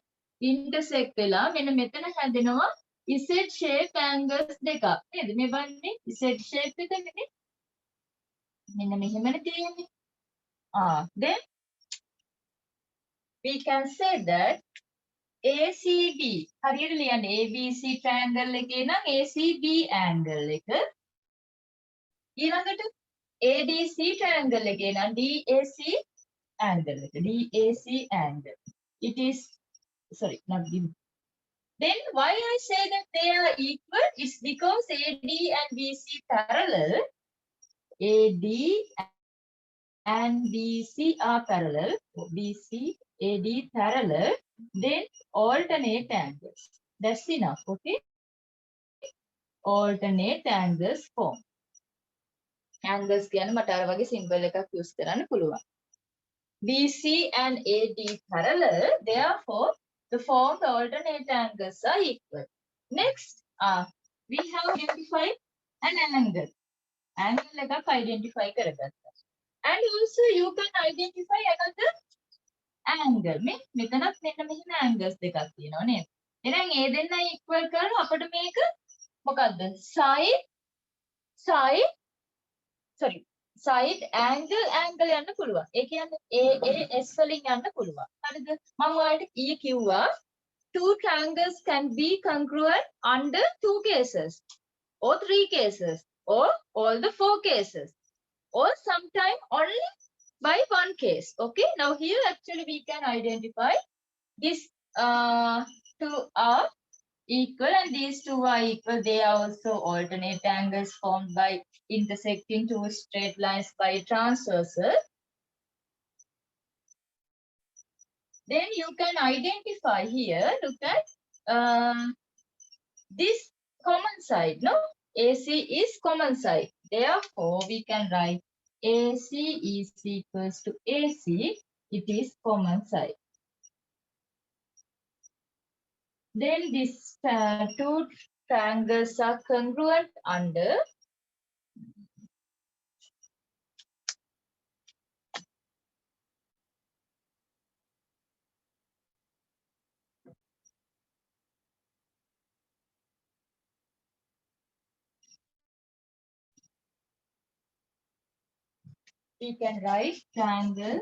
intersect වෙලා මෙන්න මෙතන හැදෙනවා Z shape angles දෙකක්. නේද? මේ බලන්නේ Z shape එක නෙමෙයි. මෙන්න මෙහෙමනේ තියෙන්නේ. Then we can say that ACB, හරියට ලියන්නේ ABC triangle එකේ නම් ACB angle එක. ඊළඟට ADC triangle එකේ නම් DAC angle එක. DAC angle. It is, sorry, not given. Then why I say that they are equal is because AD and BC parallel. AD and BC are parallel. BC, AD parallel. Then alternate angles. That's enough, okay? Alternate angles form. Angles කියන්නේ මට අර වගේ symbol එකක් use කරන්න පුළුවන්. BC and AD parallel, therefore the formed alternate angles are equal. Next, we have identified an angle. Angle එකක් identify කරගත්තා. And also you can identify another angle. මෙතනත් මෙන්න මෙහෙම angles දෙකක් තියෙනවා නේද? එහෙනම් ඒ දෙන්න equal කරලා අපිට මේක මොකද්ද? side angle යන්න පුළුවන්. ඒ කියන්නේ AAS වලින් යන්න පුළුවන්. හරිද? මම ඔයාලට ඊ කිව්වා two triangles can be congruent under two cases or three cases or all the four cases or sometime only by one case. Okay, now here actually we can identify these two are equal and these two are equal. They are also alternate angles formed by intersecting two straight lines by transversal. Then you can identify here, look at this common side, no? AC is common side. Therefore, we can write AC is equals to AC. It is common side. Then these two triangles are congruent under we can write triangle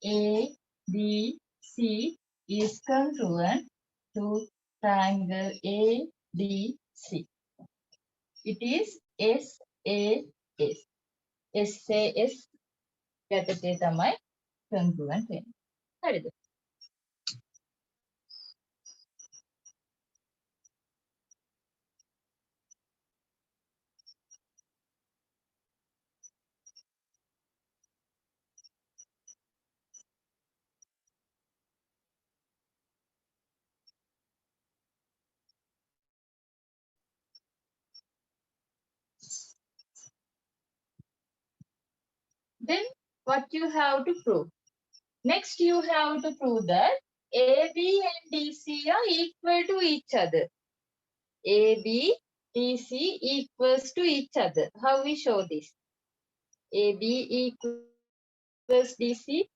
ABC is congruent to triangle ADC. It is SAS. SAS යටතේ තමයි congruent වෙන්නේ. හරිද? Then what you have to prove? Next you have to prove that AB and DC are equal to each other. AB, DC equals to each other. How we show this? AB equals DC.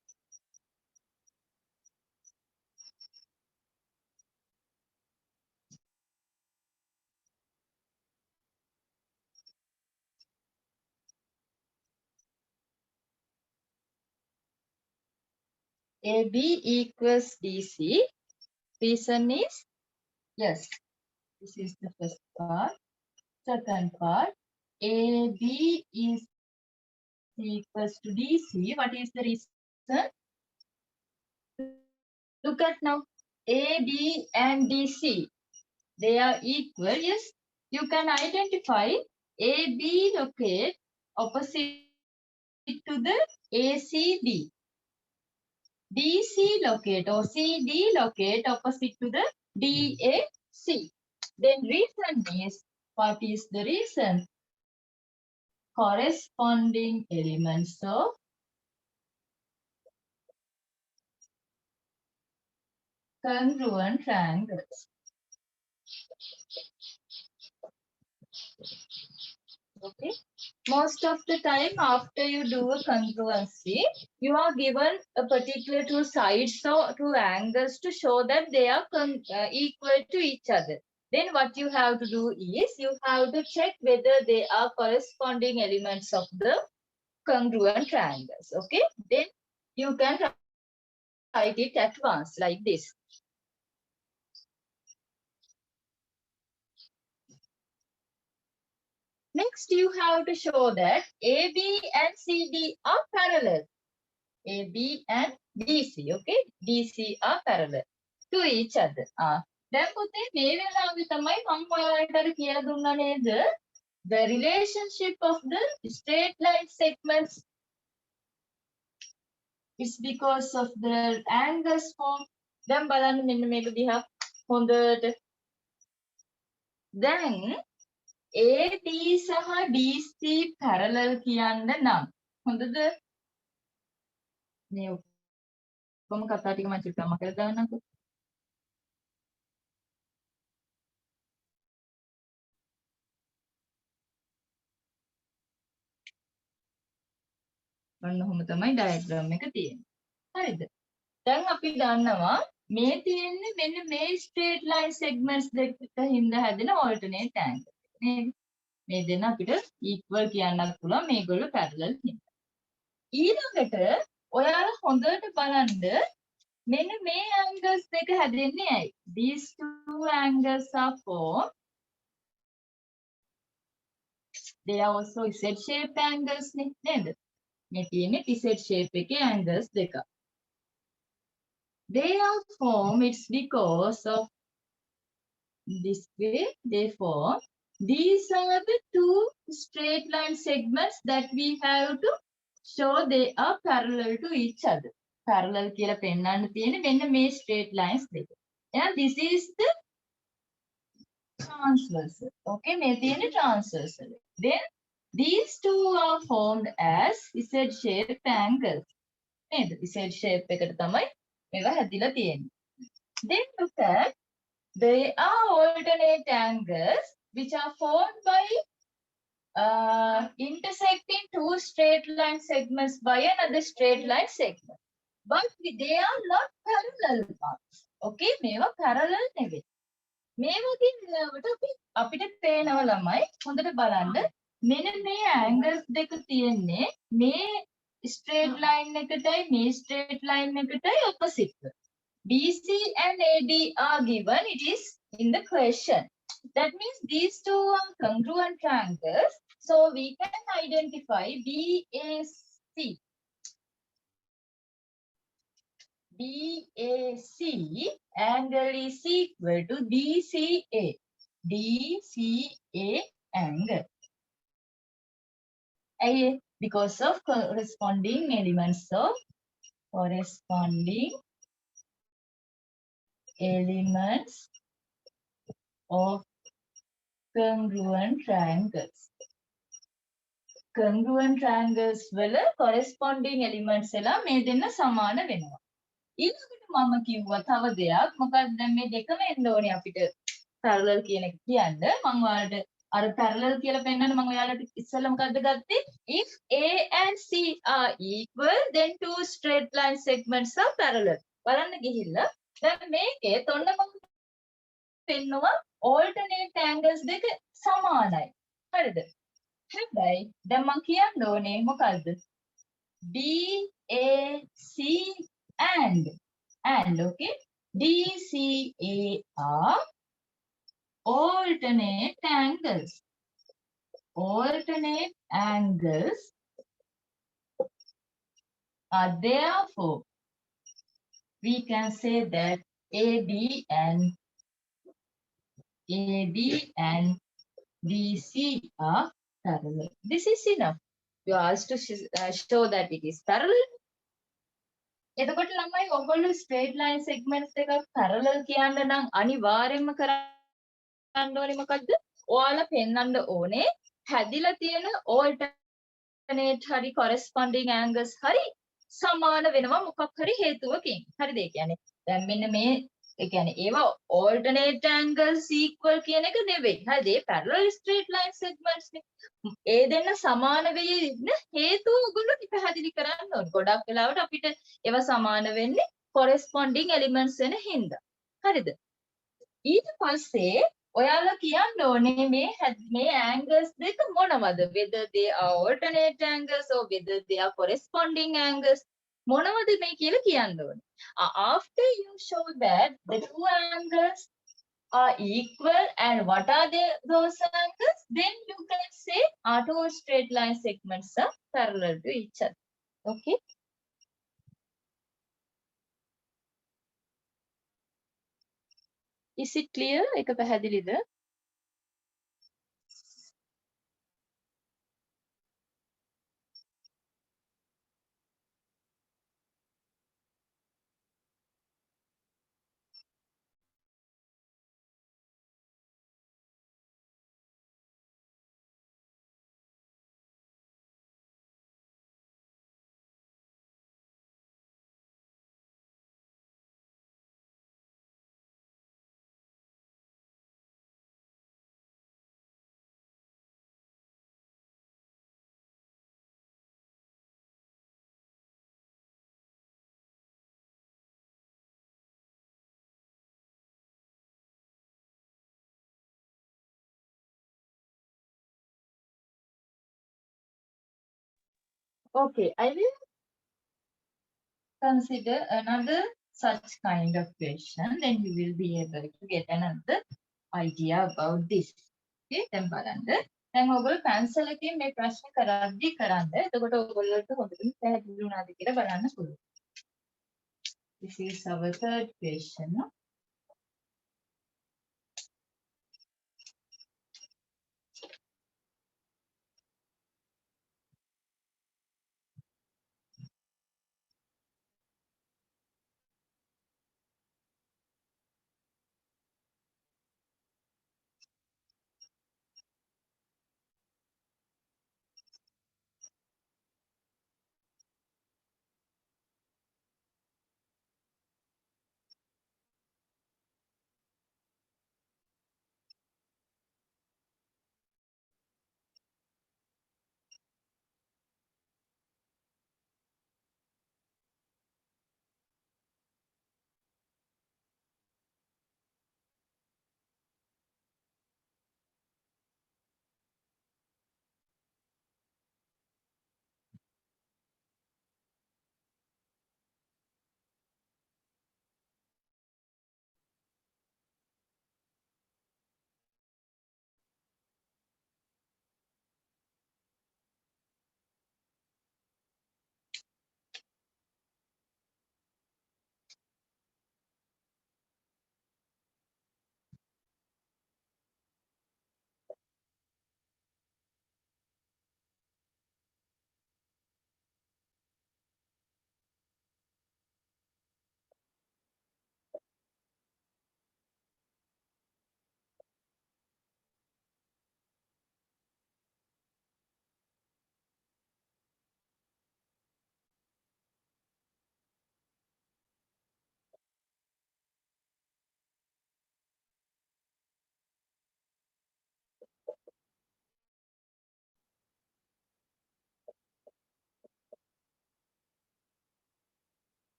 AB equals DC. Reason is, yes, this is the first part. Second part, AB is equals to DC. What is the reason? Look at now. AB and DC, they are equal. Yes, you can identify AB locate opposite to the ACB. DC locate or CD locate opposite to the DAC. Then reason is, what is the reason? Corresponding elements of congruent triangles. Okay. Most of the time after you do a congruency, you are given a particular two sides or two angles to show that they are equal to each other. Then what you have to do is, you have to check whether they are corresponding elements of the congruent triangles. Okay. Then you can write it at once like this. Next, you have to show that AB and CD are parallel. AB and DC, okay? DC are parallel to each other. දැන් පුතේ මේ වෙලාවේ තමයි මම ඔයාලට කියලා දුන්නා නේද? The relationship of the straight line segments is because of the angles formed. දැන් බලන්න මෙන්න මේක දිහා හොඳට. දැන් AB සහ DC parallel කියන්න නම් හොඳද? මේ ඔක්කොම කතා ටික මම චුට්ටක් මතක දාන්නම්කෝ. ඔන්න ඔහොම තමයි ඩයග්‍රෑම් එක තියෙන්නේ. හරිද? දැන් අපි දන්නවා මේ තියෙන්නේ මෙන්න මේ ස්ට්‍රේට් ලයින් සෙග්මන්ට්ස් දෙකක හින්දා හැදෙන ඔල්ටර්නේට් ඇන්ගල්. නේද? මේ දෙන්න අපිට ඉක්වල් කියන්නත් පුළුවන් මේගොල්ලෝ පැරලල් හින්දා. ඊළඟට ඔයාලා හොඳට බලන්න මෙන්න මේ angles දෙක හැදෙන්නේ ඇයි? These two angles are formed. They are also Z-shaped angles නේද? මේ තියෙන්නේ Z-shape එකේ angles දෙක. They are formed, it's because of this way they form. These are the two straight line segments that we have to show they are parallel to each other. Parallel කියලා පෙන්නන්න තියෙන්නේ මෙන්න මේ straight lines දෙක. And this is the transversal. Okay, මේ තියෙන්නේ transversal. Then these two are formed as Z-shaped angles. නේද? Z-shape එකට තමයි මේවා හැදිලා තියෙන්නේ. Then look at, they are alternate angles which are formed by intersecting two straight line segments by another straight line segment. But they are not parallel ones. Okay, මේවා parallel නෙවෙයි. මේ වගේ වෙලාවට අපිට පේනවා ළමයි හොඳට බලන්න මෙන්න මේ angles දෙක තියෙන්නේ මේ straight line එකටයි මේ straight line එකටයි opposite. BC and AD are given, it is in the question. That means these two are congruent triangles. So we can identify BAC. BAC angle is equal to DCA. DCA angle. Because of corresponding elements of congruent triangles. Congruent triangles වල corresponding elements එලා මේ දෙන්න සමාන වෙනවා. ඊළඟට මම කිව්වා තව දෙයක්. මොකක්ද දැන් මේ දෙකම එන්න ඕනේ අපිට parallel කියන එක කියන්න. මම ඔයාලට අර parallel කියලා පෙන්නන්න මම ඔයාලට ඉස්සෙල්ලා මොකද්ද ගත්තේ? If A and C are equal, then two straight line segments are parallel. බලන්න ගිහිල්ලා දැන් මේකේ තොන්න මම පෙන්නවා alternate angles දෙක සමානයි. හරිද? හැබැයි දැන් මම කියන්න ඕනේ මොකද්ද? BAC and okay, DCA are alternate angles. Alternate angles are therefore we can say that AB and DC are parallel. This is enough. You are asked to show that it is parallel. එතකොට ළමයි ඔයගොල්ලෝ straight line segments එකක් parallel කියන්න නම් අනිවාර්යයෙන්ම කරන්න ඕනේ මොකද්ද? ඔයාලා පෙන්වන්න ඕනේ හැදිලා තියෙන alternate හරි corresponding angles හරි සමාන වෙනවා මොකක් හරි හේතුවකින්. හරිද? ඒ කියන්නේ දැන් මෙන්න මේ ඒ කියන්නේ ඒවා alternate angles equal කියන එක නෙවෙයි. හරිද? ඒ parallel straight line segments නේ. ඒ දෙන්න සමාන වෙයි ඉන්න හේතුව ඔයගොල්ලෝ පැහැදිලි කරන්න ඕනේ. ගොඩක් වෙලාවට අපිට ඒවා සමාන වෙන්නේ corresponding elements වෙන හින්දා. හරිද? ඊට පස්සේ ඔයාලා කියන්න ඕනේ මේ angles දෙක මොනවද? Whether they are alternate angles or whether they are corresponding angles. මොනවද මේ කියලා කියන්න ඕනේ. After you show that the two angles are equal and what are those angles, then you can say our two straight line segments are parallel to each other. Okay. Is it clear? එක පැහැදිලිද? Okay, I will consider another such kind of question, then you will be able to get another idea about this. Okay, දැන් බලන්න. දැන් ඔයගොල්ලෝ pencil එකෙන් මේ ප්‍රශ්න කරද්දි කරන්න. එතකොට ඔයගොල්ලන්ට හොඳටම පැහැදිලි වුණාද කියලා බලන්න පුළුවන්. This is our third question.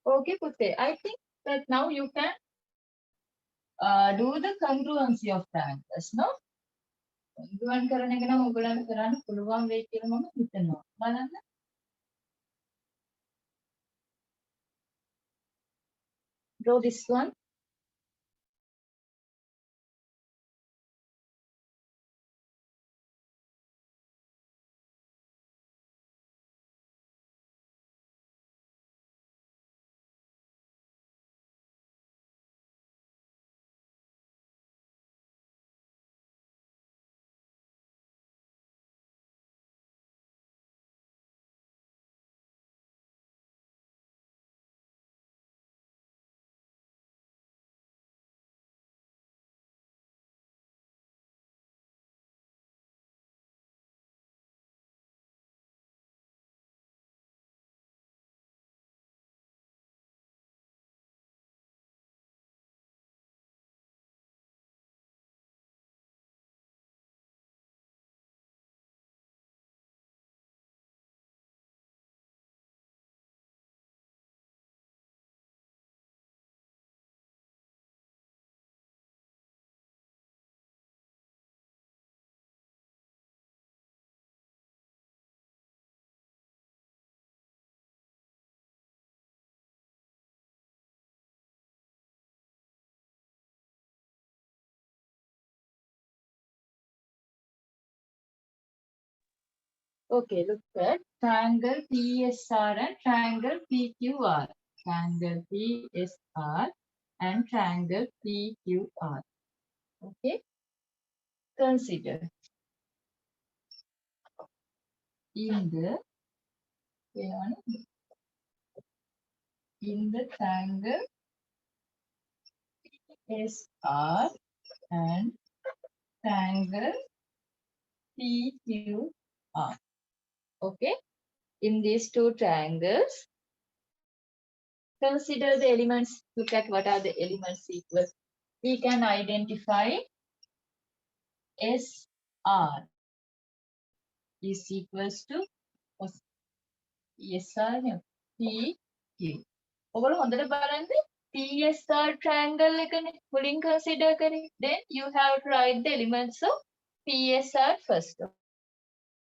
Okay, Putte. I think that now you can do the congruency of triangles, no? Congruent කරන එක නම් ඔයගොල්ලන්ට කරන්න පුළුවන් වෙයි කියලා මම හිතනවා. බලන්න. Draw this one. Okay, look at triangle PSR and triangle PQR. Triangle PSR and triangle PQR. Okay, consider in the triangle SR and triangle PQR. Okay, in these two triangles, consider the elements. Look at what are the elements equal. We can identify SR is equals to PSR PQ. ඔගොල්ලෝ හොඳට බලන්න PSR triangle එකනේ මුලින් consider කරේ. Then you have to write the elements of PSR first.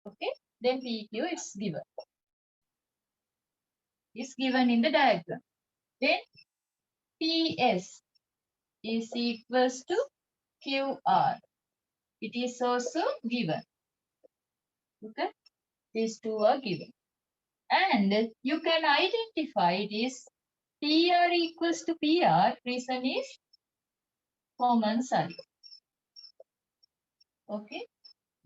Okay. Then PQ is given. Is given in the diagram. Then PS is equals to QR. It is also given. Okay. These two are given. And you can identify it is PR equals to PR. Reason is common side. Okay.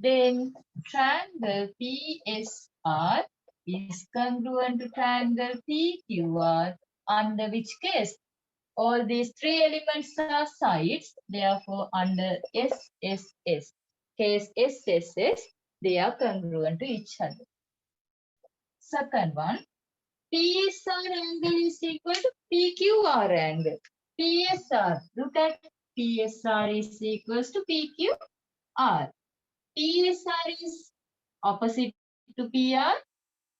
Then triangle PSR is congruent to triangle PQR, under which case all these three elements are sides, therefore under SSS. Case SSS, they are congruent to each other. Second one, PSR angle is equal to PQR angle. PSR, look at PSR is equals to PQR. PSR is opposite to PR.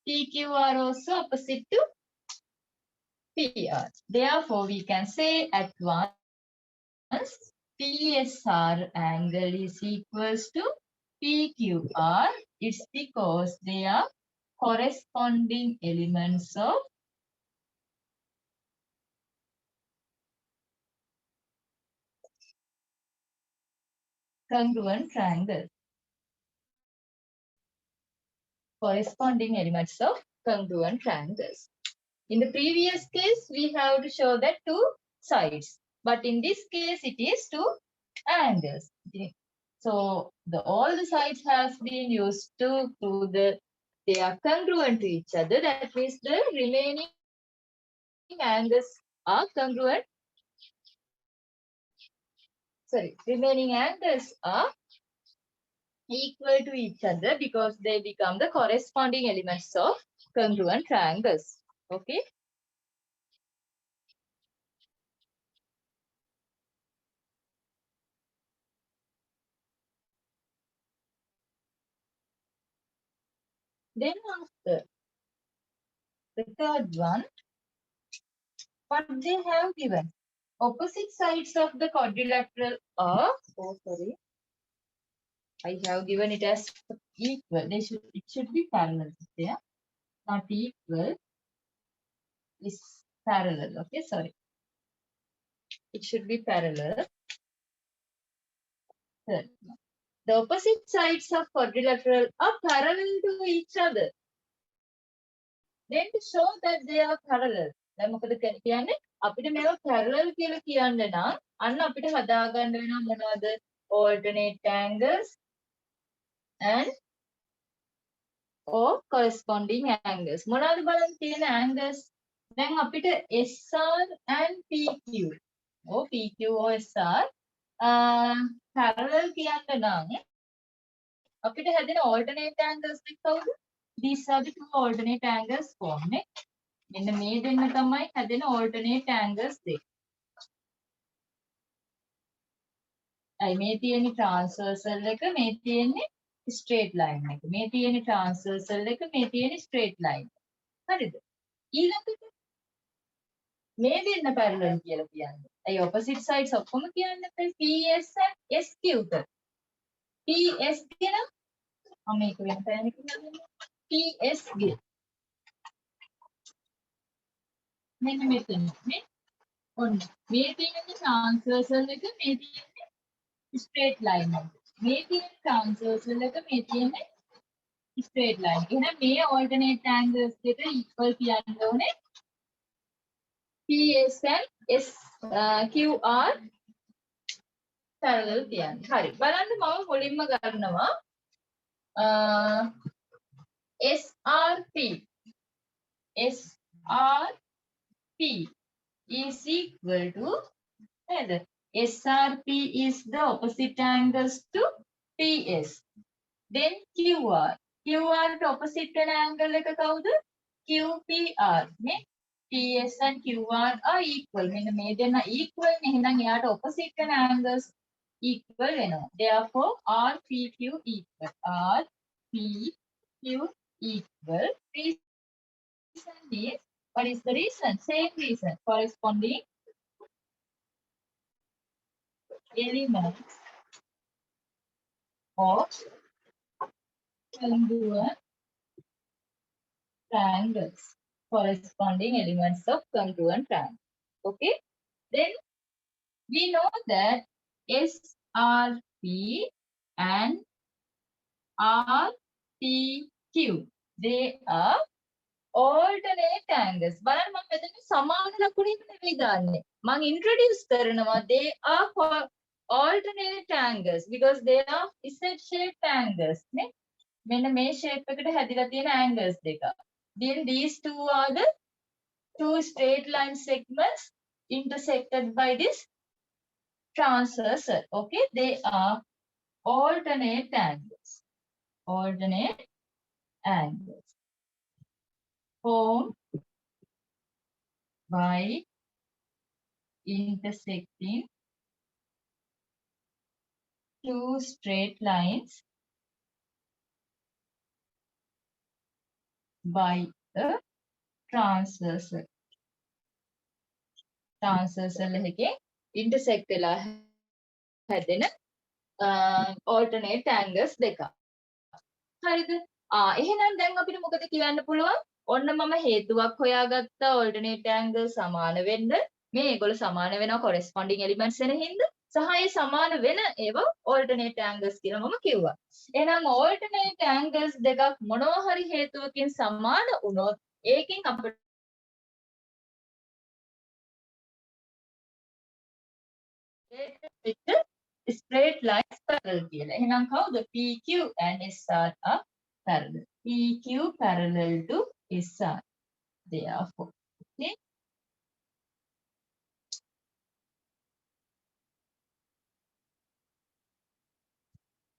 PQR also opposite to PR. Therefore, we can say at once PSR angle is equals to PQR. It's because they are corresponding elements of congruent triangle. Corresponding elements of congruent triangles. In the previous case, we have to show that two sides. But in this case, it is two angles. So all the sides has been used to prove that they are congruent to each other. That means the remaining angles are congruent. Remaining angles are equal to each other because they become the corresponding elements of congruent triangles. Okay. Then after the third one, What they have given. Opposite sides of the quadrilateral are, oh sorry, I have given it as equal. It should be parallel. Yeah, not equal. Is parallel. Okay, sorry. It should be parallel. Third. The opposite sides of quadrilateral are parallel to each other. Then to show that they are parallel. දැන් මොකද කියන්නේ අපිට මේවා parallel කියලා කියන්න නම් අන්න අපිට හදාගන්න වෙනවා මොනවද alternate angles and or corresponding angles මොනවද බලන්න තියෙන angles දැන් අපිට SR and PQ or PQ or SR parallel කියන්න නම් අපිට හැදෙන alternate angles දෙක කවුද these are the two alternate angles formed මෙන්න මේ දෙන්න තමයි හැදෙන alternate angles දෙක. අයි මේ තියෙන්නේ transversal එක මේ තියෙන්නේ straight line එක. මේ තියෙන්නේ transversal එක මේ තියෙන්නේ straight line. හරිද? ඊළඟට මේ දෙන්න parallel කියලා කියන්නේ. අයි opposite sides ඔක්කොම කියන්නේ PS and SQ උට. PS කියන මම මේක වෙන තැනකින් ගන්නවා. PS ගේ මෙන්න මෙතන නේ ඔන්න මේ තියෙන්නේ transversal එක මේ තියෙන්නේ straight line එක මේ තියෙන්නේ transversal එක මේ තියෙන්නේ straight line එක එහෙනම් මේ alternate angles දෙක equal කියන්න ඕනේ PS and QR parallel කියන්නේ හරි බලන්න මම මුලින්ම ගන්නවා SRP P is equal to either SRP is the opposite angles to PS. Then QR. QR to opposite an angle like a QPR. PS and QR are equal. Mean made an equal at opposite an angles equal. Therefore, RPQ equal. RPQ equal. Reason is what is the reason? Same reason. Corresponding elements of congruent triangles. Corresponding elements of congruent triangles. Okay. Then we know that SRP and RPQ they are alternate angles. බලන්න මම මෙතන සමාන ලකුණු නෙවෙයි දාන්නේ. මම introduce කරනවා they are alternate angles because they are Z-shaped angles නේ. මෙන්න මේ shape එකට හැදිලා තියෙන angles දෙක. Then these two are the two straight line segments intersected by this transversal. Okay, they are alternate angles. Alternate angles. Formed by intersecting two straight lines by a transversal. Transversal එකේ intersect වෙලා හැදෙන alternate angles දෙක. හරිද? එහෙනම් දැන් අපිට මොකද කියන්න පුළුවන්? ඔන්න මම හේතුවක් හොයාගත්ත alternate angle සමාන වෙන්න මේ ඒගොල්ලෝ සමාන වෙනවා corresponding elements වෙන හින්දා සහ ඒ සමාන වෙන ඒවා alternate angles කියලා මම කිව්වා. එහෙනම් alternate angles දෙකක් මොනවා හරි හේතුවකින් සමාන වුණොත් ඒකෙන් අපිට straight lines parallel කියලා. එහෙනම් කවුද PQ and SR are parallel. PQ parallel to SR. Therefore, okay.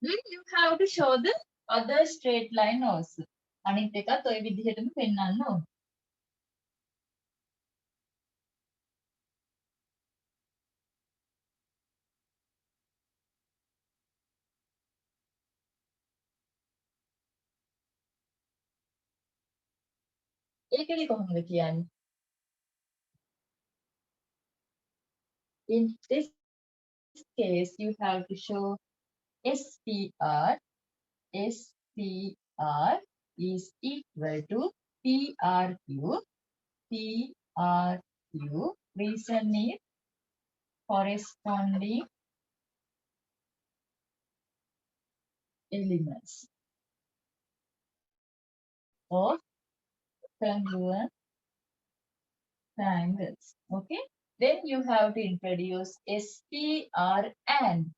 Then you have to show the other straight line also. අනිත් එකත් ඔය විදිහටම පෙන්වන්න ඕනේ. ඒකනේ කොහොමද කියන්නේ? In this case, you have to show SPR. SPR is equal to PRQ. PRQ. Reason is corresponding elements of congruent triangles. Okay. Then you have to introduce SPR and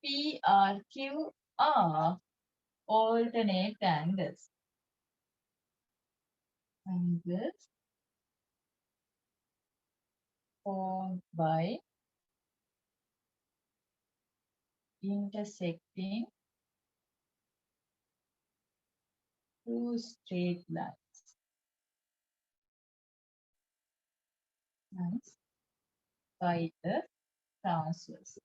PRQ are alternate angles. Angles formed by intersecting two straight lines by the transverse.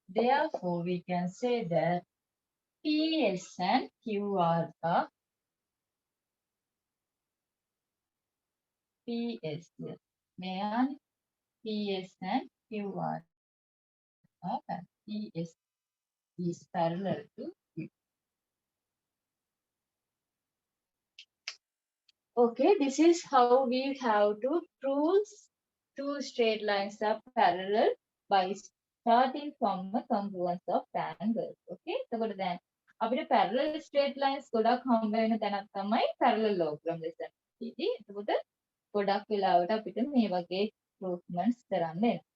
Therefore, we can say that PS and QR are PS. Where PS and QR are PS is parallel to Q. Okay, this is how we have to prove two straight lines are parallel by starting from a congruence of triangles. Okay, එතකොට දැන් අපිට parallel straight lines ගොඩක් හම්බ වෙන තැනක් තමයි parallelogram lesson. ඉතින් එතකොට ගොඩක් වෙලාවට අපිට මේ වගේ improvements කරන්න වෙනවා.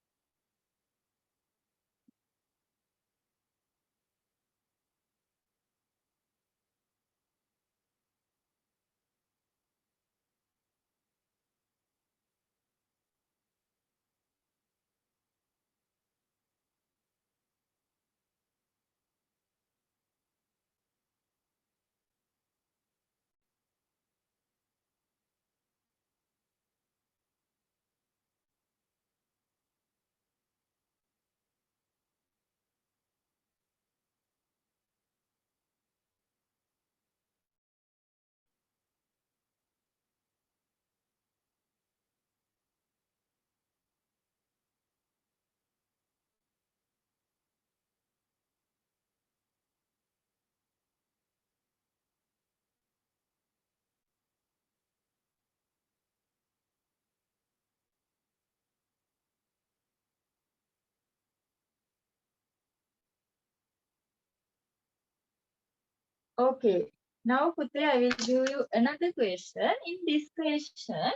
Okay, now Putri, I will give you another question. In this question,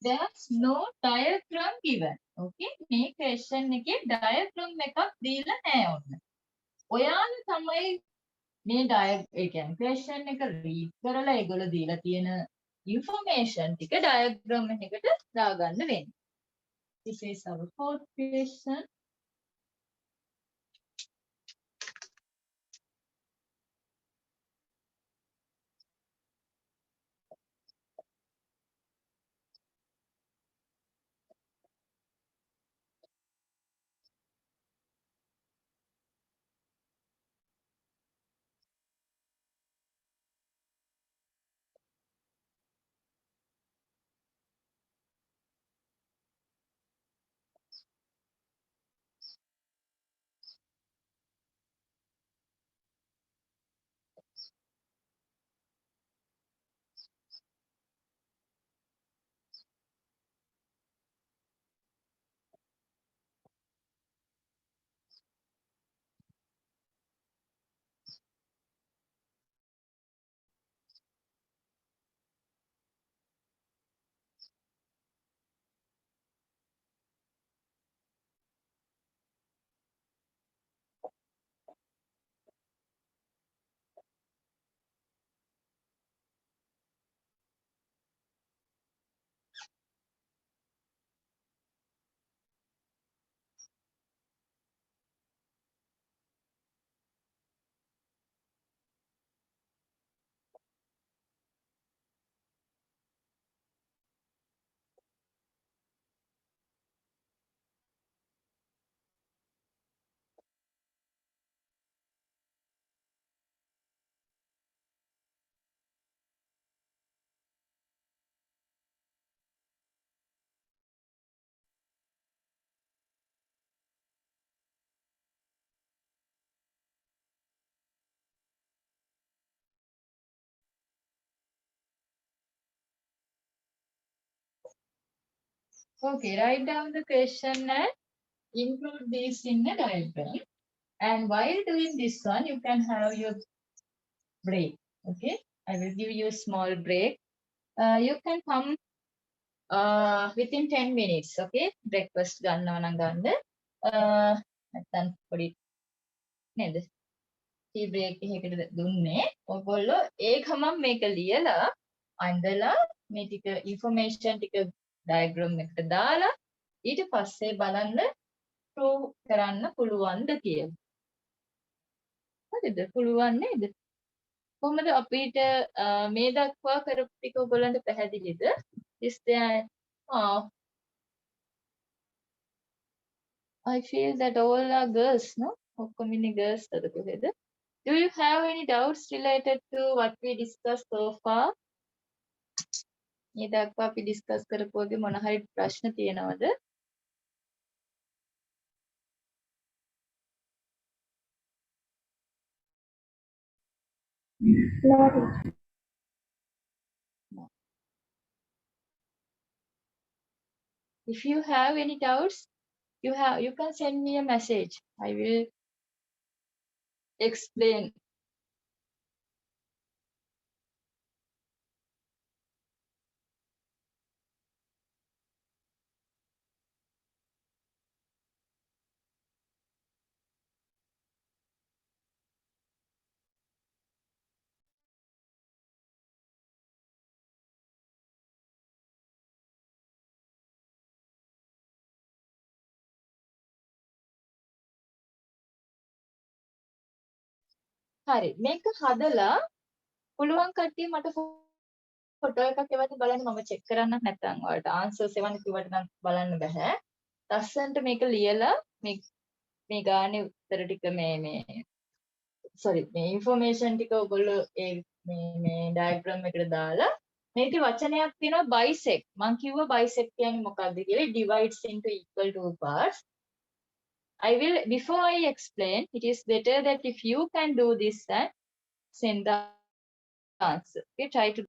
there's no diagram given. Okay, මේ question එකේ diagram එකක් දීලා නැහැ ඔන්න. ඔයාලා තමයි මේ ඒ කියන්නේ question එක read කරලා ඒගොල්ලෝ දීලා තියෙන information ටික diagram එකකට දාගන්න වෙන්නේ. This is our fourth question. Okay, write down the question and include this in the diagram. And while doing this one, you can have your break. Okay, I will give you a small break. You can come within 10 minutes. Okay, breakfast ගන්නවා නම් ගන්න. නැත්තම් පොඩි නේද? T break එකකට දුන්නේ. ඔයගොල්ලෝ ඒ ගමන් මේක ලියලා අඳලා මේ ටික ইনফර්මේෂන් ටික ඩයග්‍රෑම් එකට දාලා ඊට පස්සේ බලන්න ප්‍රූව් කරන්න පුළුවන්ද කියලා. හරිද? පුළුවන් නේද? කොහොමද අපිට මේ දක්වා කරපු ටික ඔයගොල්ලන්ට පැහැදිලිද? Is there I feel that all are girls, no? ඔක්කොම ඉන්නේ girls අද කොහෙද? Do you have any doubts related to what we discussed so far? මේ දක්වා අපි ඩිස්කස් කරපුවගේ මොන හරි ප්‍රශ්න තියෙනවද? If you have any doubts, you can send me a message. I will explain. හරි. මේක හදලා පුළුවන් කට්ටිය මට ෆොටෝ එකක් එවන්න බලන්න මම චෙක් කරන්නත් නැත්නම් ඔයාලට ආන්සර්ස් එවන්න කිව්වට නම් බලන්න බෑ. ලස්සන්ට මේක ලියලා මේ ගානේ උත්තර ටික මේ sorry මේ ඉන්ෆර්මේෂන් ටික ඔයගොල්ලෝ මේ ඩයග්‍රෑම් එකට දාලා මේකේ වචනයක් තියෙනවා bisect. මම කිව්වා bisect කියන්නේ මොකක්ද කියලා. It divides into equal two parts. Before I explain, it is better that if you can do this and send the answer. Okay, try to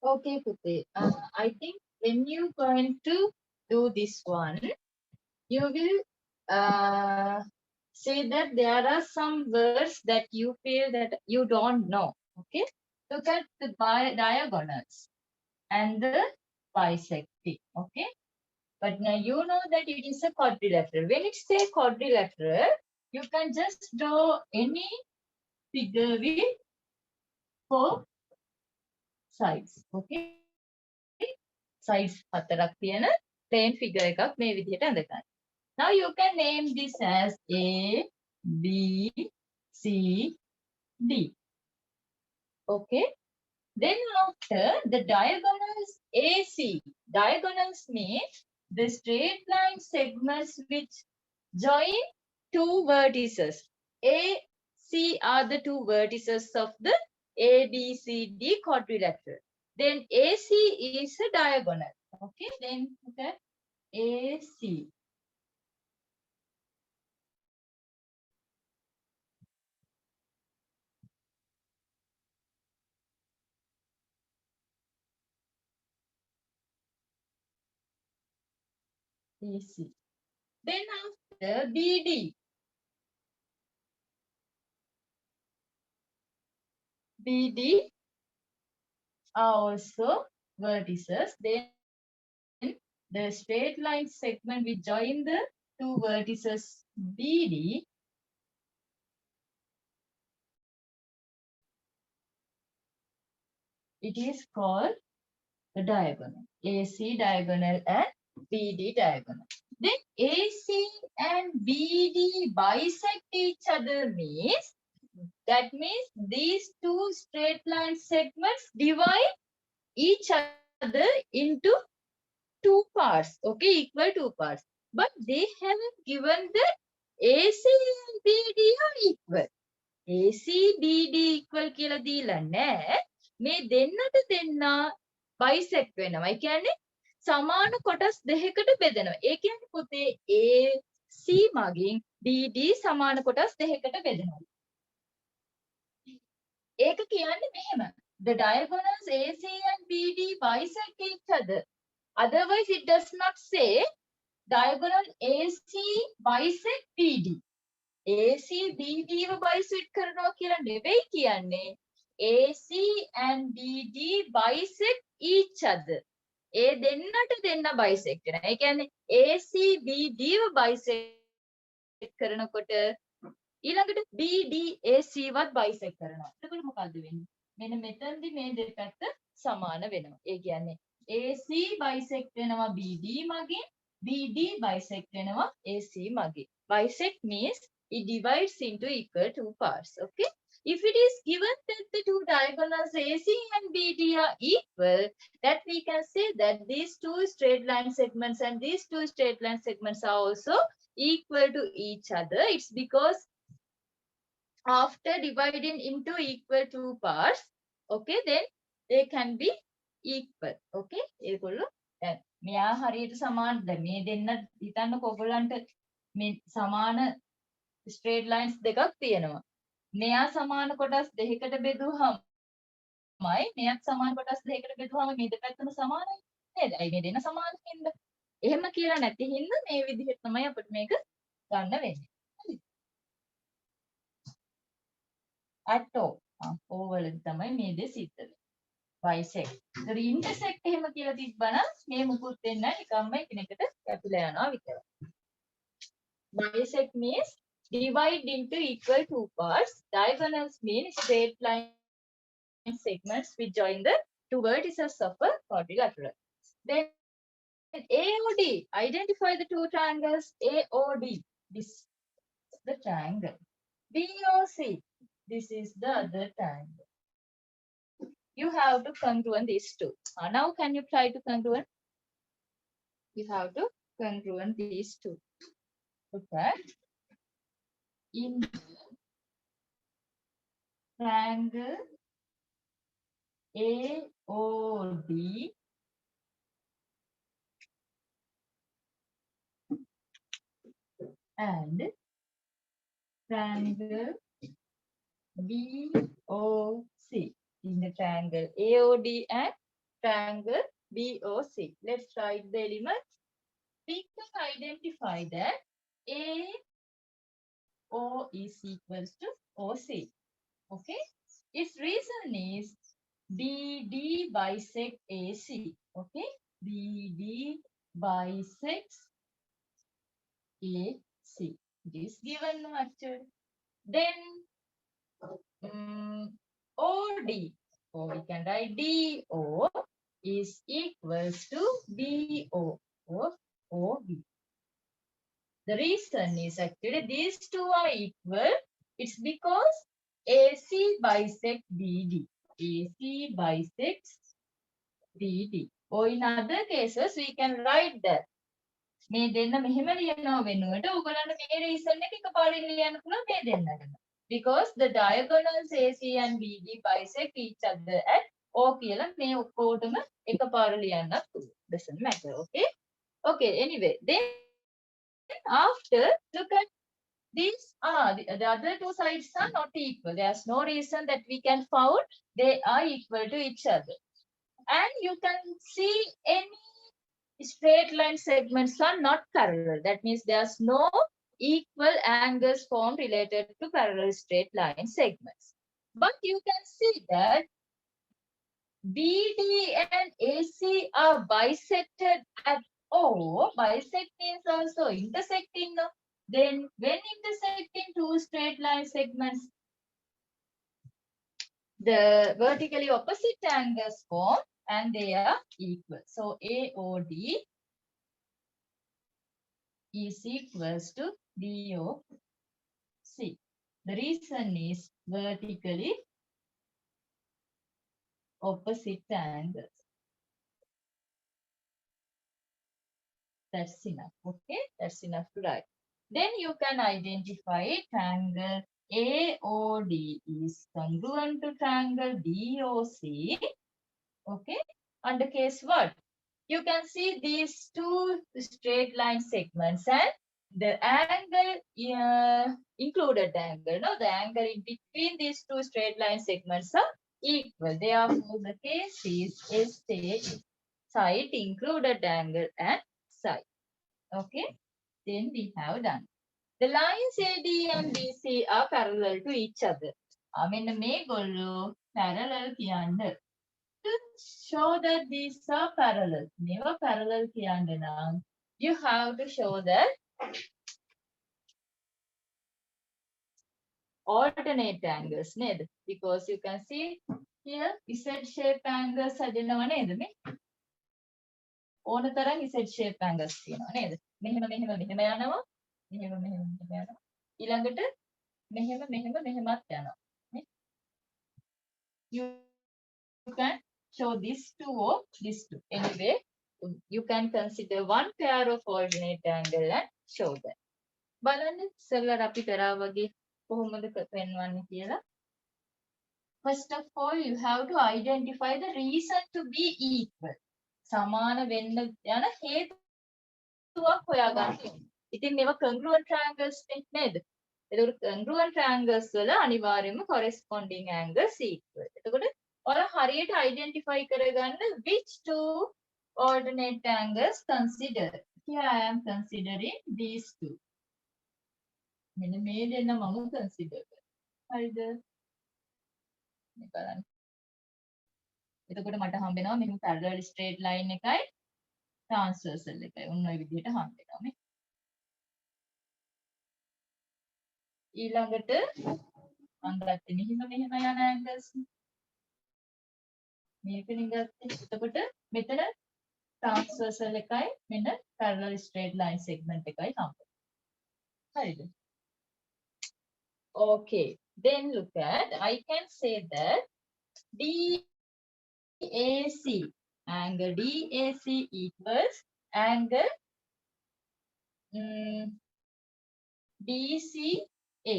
Okay, Puti. I think when you're going to do this one, you will say that there are some words that you feel that you don't know. Okay, look at the diagonals and the bisecting. Okay, but now you know that it is a quadrilateral. When it's a quadrilateral, you can just draw any figure with four sides. Okay, sides 4ක් තියෙන plain figure එකක් මේ විදිහට අඳගන්න. Now you can name this as A, B, C, D. Okay. Then after the diagonals AC, diagonals means the straight line segments which join two vertices. A, C are the two vertices of the A, B, C, D quadrilateral. Then AC is a diagonal. Okay, then look at AC. AC. Then after BD. BD are also vertices. Then the straight line segment which join the two vertices BD it is called the diagonal. AC diagonal and BD diagonal. Then AC and BD bisect each other means that means these two straight line segments divide each other into two parts, okay, equal two parts. But they haven't given that AC and BD are equal. AC, BD equal කියලා දීලා නැහැ. මේ දෙන්නට දෙන්න bisect වෙනවා. ඒ කියන්නේ සමාන කොටස් දෙකකට බෙදෙනවා. ඒ කියන්නේ පුතේ AC මගින් BD සමාන කොටස් දෙකකට බෙදෙනවා. ඒක කියන්නේ මෙහෙම. The diagonals AC and BD bisect each other. Otherwise, it does not say diagonal AC bisect BD. AC BD bisect කරනවා කියලා නෙවෙයි කියන්නේ. AC and BD bisect each other. ඒ දෙන්නට දෙන්න bisect වෙනවා. ඒ කියන්නේ AC BD bisect කරනකොට ඊළඟට BD AC වත් bisect කරනවා. එතකොට මොකද්ද වෙන්නේ? මෙන්න මෙතනදී මේ දෙපැත්ත සමාන වෙනවා. ඒ කියන්නේ AC bisect වෙනවා BD මගින්, BD bisect වෙනවා AC මගින්. Bisect means it divides into equal two parts. Okay. If it is given that the two diagonals AC and BD are equal, that we can say that these two straight line segments and these two straight line segments are also equal to each other. It's because after dividing into equal two parts, okay, then they can be equal. Okay. ඒගොල්ලෝ දැන් මෙයා හරියට සමාන දැන් මේ දෙන්න හිතන්නකො ඔයගොල්ලන්ට මේ සමාන straight lines දෙකක් තියෙනවා. මෙයා සමාන කොටස් දෙකකට බෙදුවහමයි මෙයත් සමාන කොටස් දෙකකට බෙදුවහම මේ දෙපැත්තම සමානයි නේද? අයි මේ දෙන්න සමාන හින්දා. එහෙම කියලා නැති හින්දා මේ විදිහට තමයි අපිට මේක ගන්න වෙන්නේ. හරි. at all. ඕවලදී තමයි මේ දේ සිද්ධ වෙන්නේ. bisect. ඒතර intersect එහෙම කියලා තිබ්බනම් මේ මුකුත් වෙන්නේ නැහැ. නිකම්ම එකිනෙකට කැපිලා යනවා විතරයි. Bisect means divide into equal two parts. Diagonals mean straight line segments which join the two vertices of a quadrilateral. Then AOD, identify the two triangles AOD. This is the triangle. BOC, this is the other triangle. You have to congruent these two. Now can you try to congruent? You have to congruent these two. Okay. In the triangle AOD and triangle BOC. In the triangle AOD and triangle BOC. Let's write the elements. We can identify that AO is equals to OC. Okay. Its reason is BD bisect AC. Okay. BD bisects AC. It is given actually. Then OD. So we can write DO is equals to BO of OB. The reason is actually these two are equal. It's because AC bisects BD. AC bisects BD. Or in other cases, we can write that. මේ දෙන්න මෙහෙම ලියනවා වෙනුවට ඔයගොල්ලන්ට මේ reason එක එකපාරින් ලියන්න පුළුවන් මේ දෙන්නටම. Because the diagonals AC and BD bisect each other at O කියලා මේ ඔක්කොටම එකපාර ලියන්නත් පුළුවන්. Doesn't matter, okay? Okay, anyway, then after look at these the other two sides are not equal. There's no reason that we can found they are equal to each other. And you can see any straight line segments are not parallel. That means there's no equal angles formed related to parallel straight line segments. But you can see that BD and AC are bisected at O. Bisect means also intersecting. No? Then when intersecting two straight line segments, the vertically opposite angles form and they are equal. So AOD is equals to BOC. The reason is vertically opposite angles. That's enough. Okay, that's enough to write. Then you can identify triangle AOD is congruent to triangle DOC. Okay, under case what? You can see these two straight line segments and the angle, included angle, no, the angle in between these two straight line segments are equal. Therefore, the case is SJ, side, included angle and side. Okay, then we have done. The lines AD and BC are parallel to each other. I mean, මේගොල්ලෝ parallel කියන්න. To show that these are parallel, never parallel කියන්න නම් you have to show that alternate angles නේද? Because you can see here Z shape angles හදනවා නේද මේ? ඕන තරම් Z shape angles තියෙනවා නේද? මෙහෙම මෙහෙම මෙහෙම යනවා. මෙහෙම මෙහෙම මෙහෙම යනවා. ඊළඟට මෙහෙම මෙහෙම මෙහෙමත් යනවා. You can show this two or this two. Anyway, you can consider one pair of alternate angle and show that. බලන්න ඉස්සෙල්ලා අපි කරා වගේ කොහොමද පෙන්වන්නේ කියලා. First of all, you have to identify the reason to be equal. සමාන වෙන්න යන හේතුවක් හොයාගන්න ඕනේ. ඉතින් මේවා congruent triangles නේද? එතකොට congruent triangles වල අනිවාර්යයෙන්ම corresponding angles equal. එතකොට ඔයාලා හරියට identify කරගන්න which two alternate angles consider. Here I am considering these two. මෙන්න මේ දෙන්න මම consider කරනවා. හරිද? මේ බලන්න. එතකොට මට හම්බෙනවා මෙහෙම parallel straight line එකයි transversal එකයි. ඔන්න ඔය විදිහට හම්බෙනවා මේ. ඊළඟට මම ගත්තේ මෙහෙම මෙහෙම යන angles. මේකෙන් ගත්තේ. එතකොට මෙතන transversal එකයි මෙන්න parallel straight line segment එකයි හම්බෙන්නේ. හරිද? Okay, then look at, I can say that DAC, angle DAC equals angle DCA.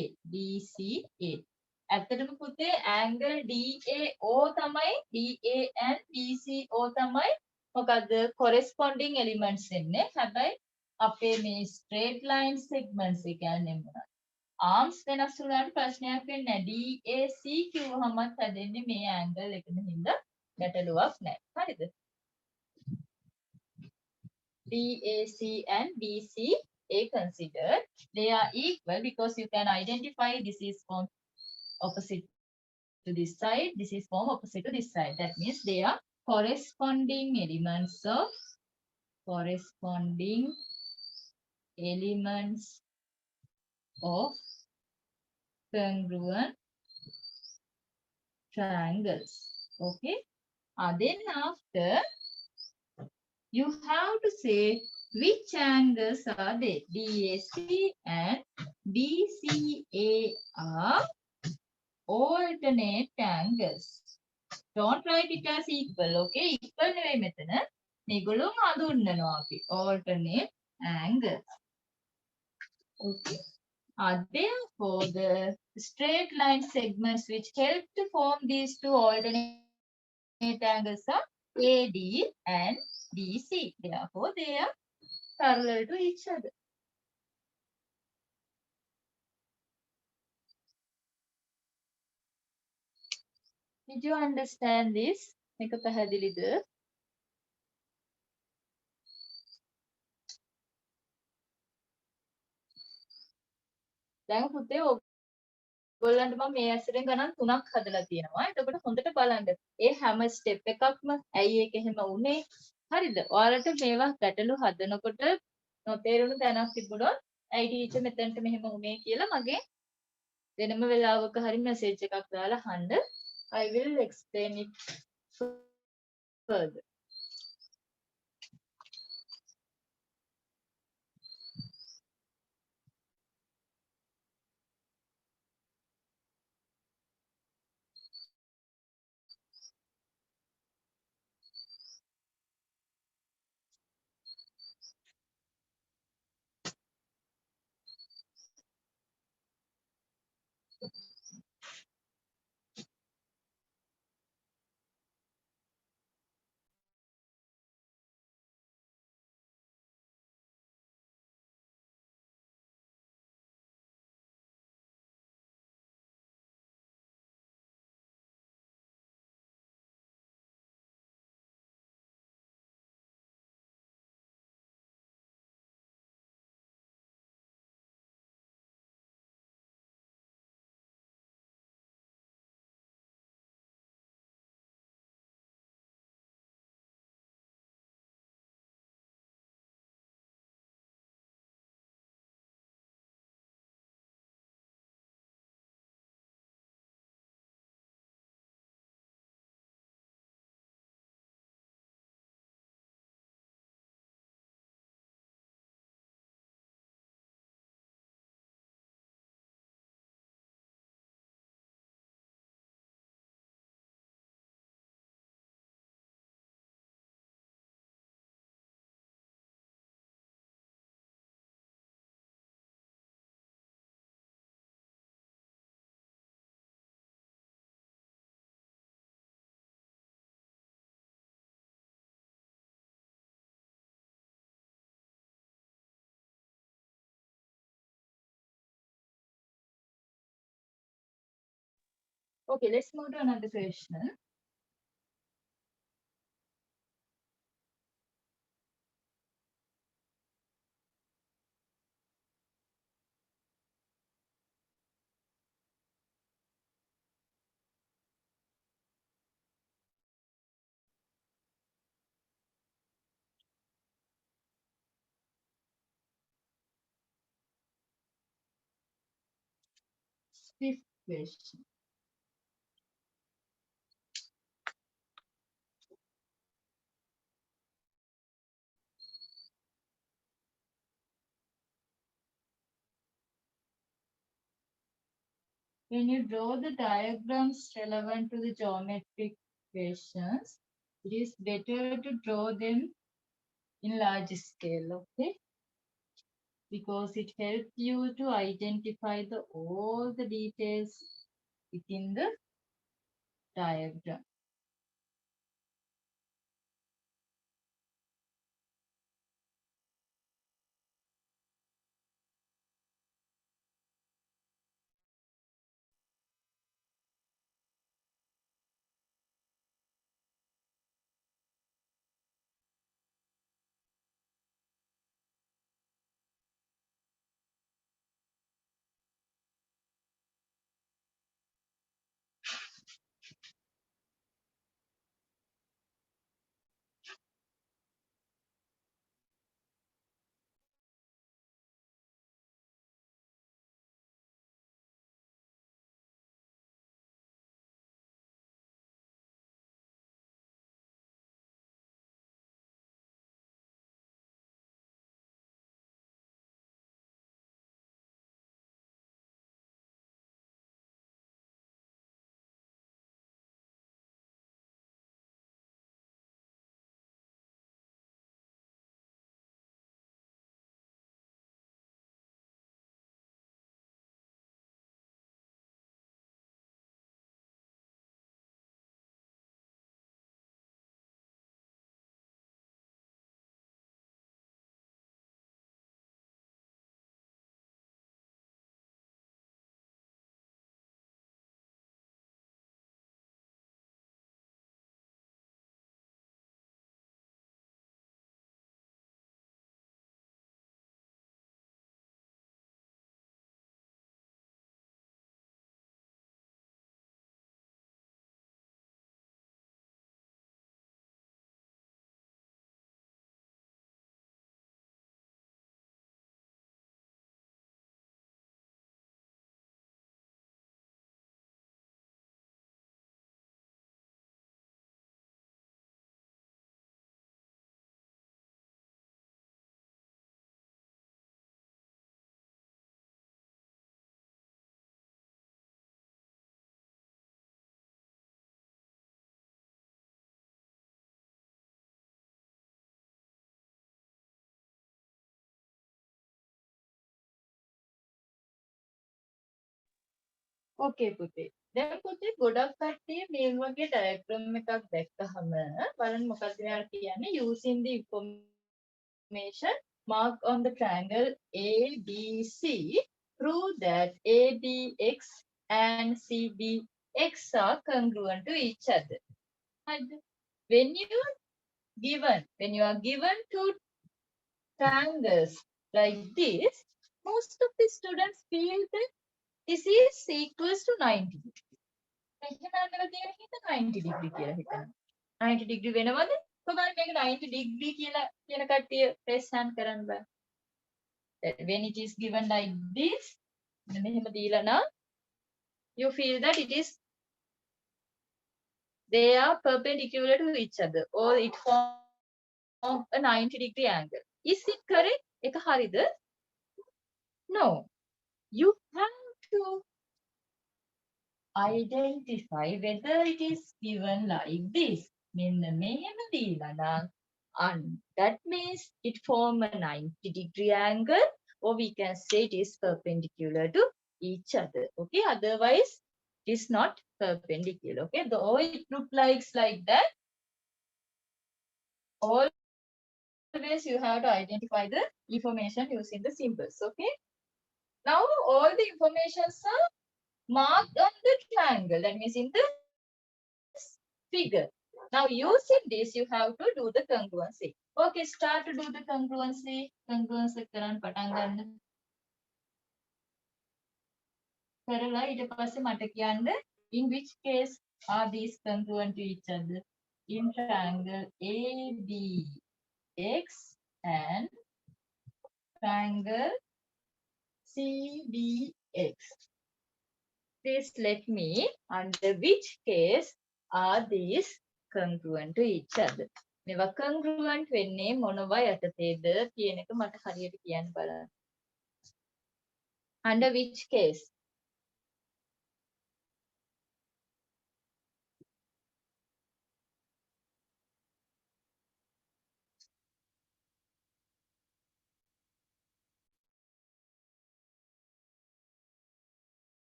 ඇත්තටම පුතේ angle DAO තමයි, DA and BCO තමයි මොකද්ද corresponding elements වෙන්නේ. හැබැයි අපේ මේ straight line segments එක කියන්නේ මොනවද? arms වෙනස් වුණාට ප්‍රශ්නයක් වෙන්නේ නැහැ. DAC කිව්වහමත් හැදෙන්නේ මේ angle එකම හින්දා ගැටලුවක් නැහැ. හරිද? DAC and BCA considered. They are equal because you can identify this is form opposite to this side, this is form opposite to this side. That means they are corresponding elements of congruent triangles. Okay. Then after, you have to say which angles are they. DAC and BCA are alternate angles. Don't write it as equal. Okay. Equal නෙවෙයි මෙතන. මේගොල්ලෝ හඳුන්වනවා අපි. Alternate angles. Okay. Therefore, the straight line segments which help to form these two alternate angles are AD and BC. Therefore, they are parallel to each other. Did you understand this? මේක පැහැදිලිද? දැන් පුතේ ඔයගොල්ලන්ට මම මේ ඇසුරෙන් ගණන් 3ක් හදලා තියෙනවා. එතකොට හොඳට බලන්න. ඒ හැම ස්ටෙප් එකක්ම ඇයි ඒක එහෙම වුනේ? හරිද? ඔයාලට මේවා ගැටලු හදනකොට නොතේරුණු තැනක් තිබුණොත් ඇයි ටීචර් මෙතනට මෙහෙම වුනේ කියලා මගේ වෙනම වෙලාවක හරි මැසේජ් එකක් දාලා අහන්න. I will explain it further. Okay, let's move to another question. Fifth question. When you draw the diagrams relevant to the geometric equations, it is better to draw them in large scale, okay? Because it helps you to identify all the details within the diagram. Okay පුතේ. දැන් පුතේ ගොඩක් කට්ටිය මේ වගේ diagram එකක් දැක්කහම බලන්න මොකක්ද මෙයාලා කියන්නේ using the information mark on the triangle ABC prove that ABX and CBX are congruent to each other. And when you are given two triangles like this, most of the students feel that this is equals to 90 degree. මෙහෙම අල්ලලා තියෙන හින්දා 90 degree කියලා හිතන්න. 90 degree වෙනවද? කොහොමද මේක 90 degree කියලා කියන කට්ටිය press hand කරන්න බෑ. When it is given like this, මෙහෙම දීලා නම් you feel that they are perpendicular to each other or it forms a 90 degree angle. Is it correct? එක හරිද? No. You have to identify whether it is given like this. මෙන්න මෙහෙම දීලා නම් and that means it form a 90 degree angle or we can say it is perpendicular to each other. Okay, otherwise it is not perpendicular. Okay, though it looks like that, always you have to identify the information using the symbols. Okay, now all the informations are marked on the triangle, that means in the figure. Now using this you have to do the congruency. Okay, start to do the congruency. Congruency කරන්න පටන් ගන්න. කරලා ඊට පස්සේ මට කියන්න in which case are these congruent to each other? In triangle ABX and triangle CBX. Please let me under which case are these congruent to each other. මේවා congruent වෙන්නේ මොනවා යටතේද කියන එක මට හරියට කියන්න බලන්න. Under which case?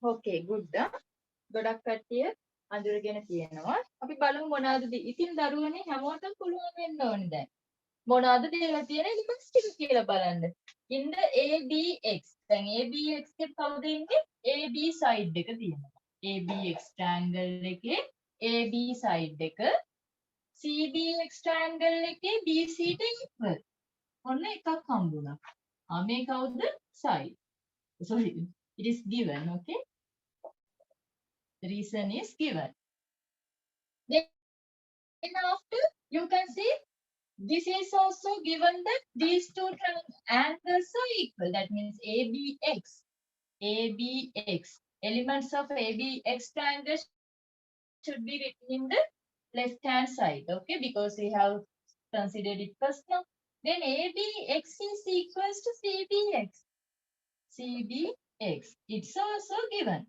Okay, good. ගොඩක් කට්ටිය අඳුරගෙන තියෙනවා. අපි බලමු මොනවද ඉතින් දරුවනේ හැමෝටම පුළුවන් වෙන්න ඕනේ දැන්. මොනවද දීලා තියෙන්නේ ලිපස් ටික කියලා බලන්න. In the ABX. දැන් ABX එකේ කවුද ඉන්නේ? AB side එක තියෙනවා. ABX triangle එකේ AB side එක CBX triangle එකේ BC ට equal. ඔන්න එකක් හම්බුණා. මේ කවුද? side. Sorry, it is given, okay? The reason is given. Then after, you can see this is also given that these two angles are equal. That means ABX. ABX. Elements of ABX triangle should be written in the left hand side, okay? Because we have considered it first now. Then ABX is equals to CBX. CBX. It's also given.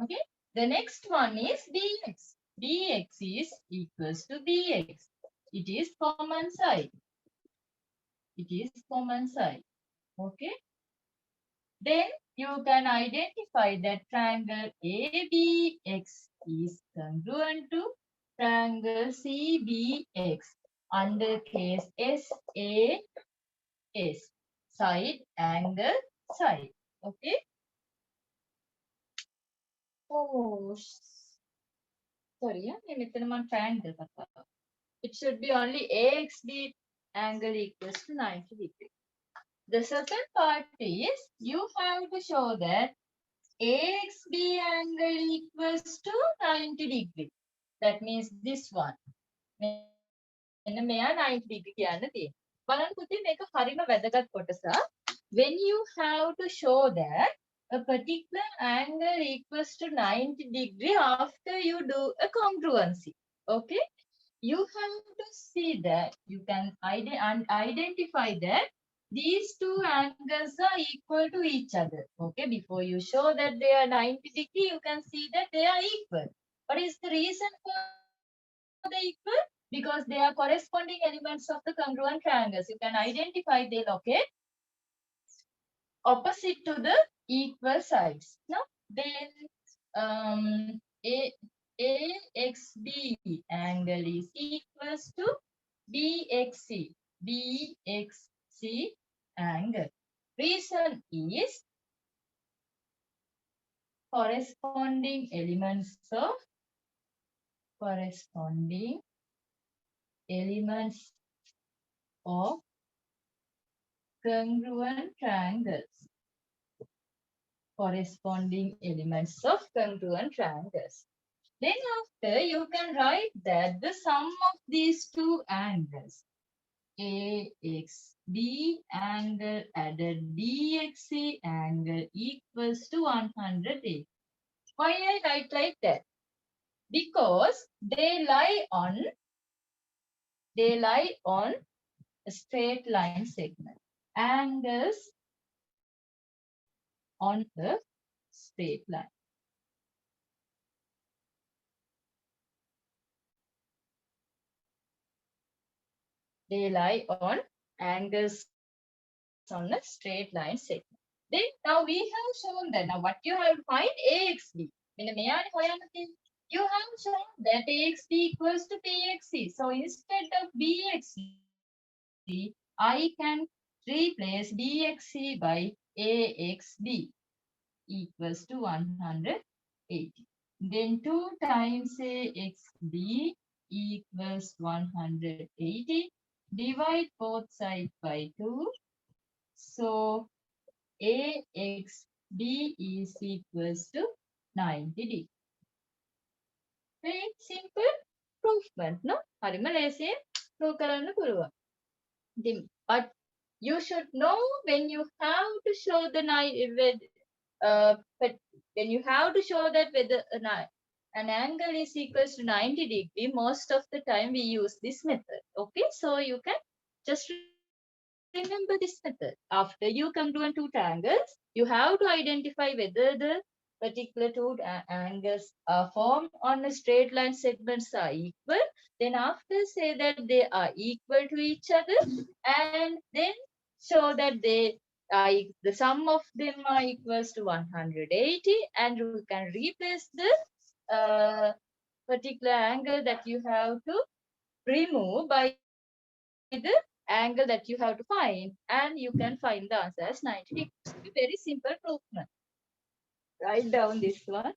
Okay. The next one is BX. BX is equals to BX. It is common side. It is common side. Okay. Then you can identify that triangle ABX is congruent to triangle CBX under case SAS. Side, angle, side. Okay. Oh, sorry, triangle. It should be only AXB angle equals to 90 degrees. The second part is you have to show that AXB angle equals to 90 degrees. That means this one. මෙන්න මෙයා 90 degree කියන්න තියෙනවා. බලන්න පුතේ මේක හරිම වැදගත් කොටස. When you have to show that a particular angle equals to 90 degree after you do a congruency. Okay? You have to see that you can identify that these two angles are equal to each other. Okay? Before you show that they are 90 degree, you can see that they are equal. What is the reason for the equal? Because they are corresponding elements of the congruent triangles. You can identify they locate opposite to the equal sides. Now, then AXB angle is equals to BXC. BXC angle. Reason is corresponding elements of congruent triangles. Corresponding elements of congruent triangles. Then after you can write that the sum of these two angles, AXB angle added BXC angle equals to 180. Why I write like that? Because they lie on a straight line segment. Angles on the straight line. They lie on angles on a straight line segment. Then now we have shown that. Now what you have to find AXB. You have shown that AXB equals to BXC. So instead of BXC, I can replace BXC by AXB equals to 180. Then 2 times AXB equals 180. Divide both sides by 2. So AXB is equals to 90 degree. Very simple provement, no? හරිම ලේසියෙන් prove කරන්න පුළුවන්. But you should know when you have to show the when you have to show that whether an angle is equals to 90 degree, most of the time we use this method. Okay, so you can just remember this method. After you congruent two triangles, you have to identify whether the particular two angles are formed on a straight line segments are equal. Then after say that they are equal to each other, and then show that the sum of them are equals to 180, and you can replace the particular angle that you have to remove by the angle that you have to find, and you can find the answer as 90 degrees. Very simple proof. Write down this one.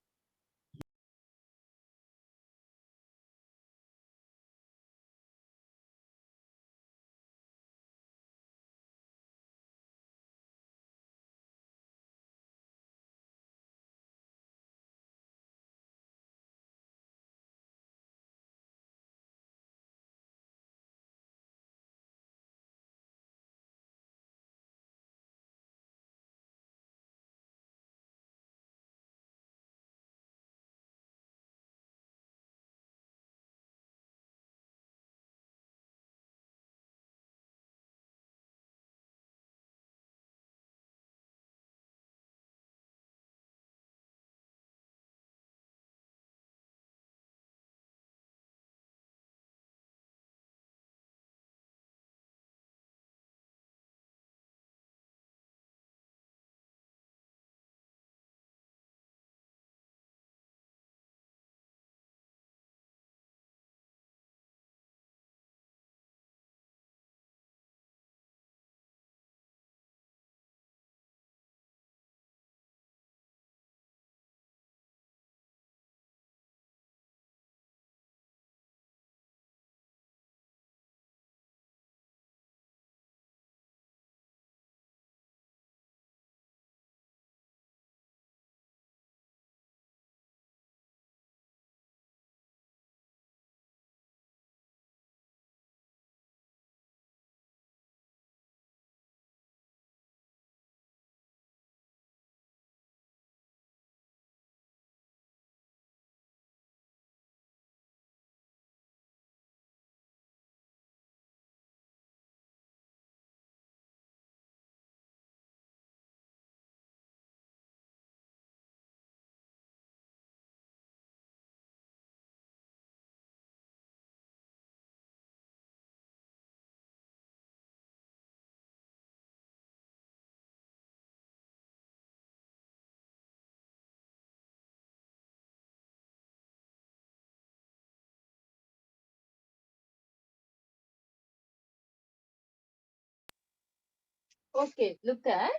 Okay, look at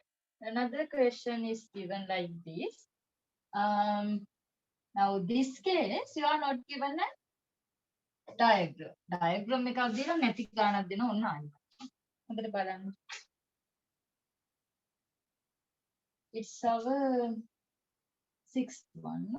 another question is given like this. Now this case you are not given a diagram. Diagram එකක් දීලා නැති ගානක් දෙන ඔන්න අන්න. හොඳට බලන්න. It's our sixth one.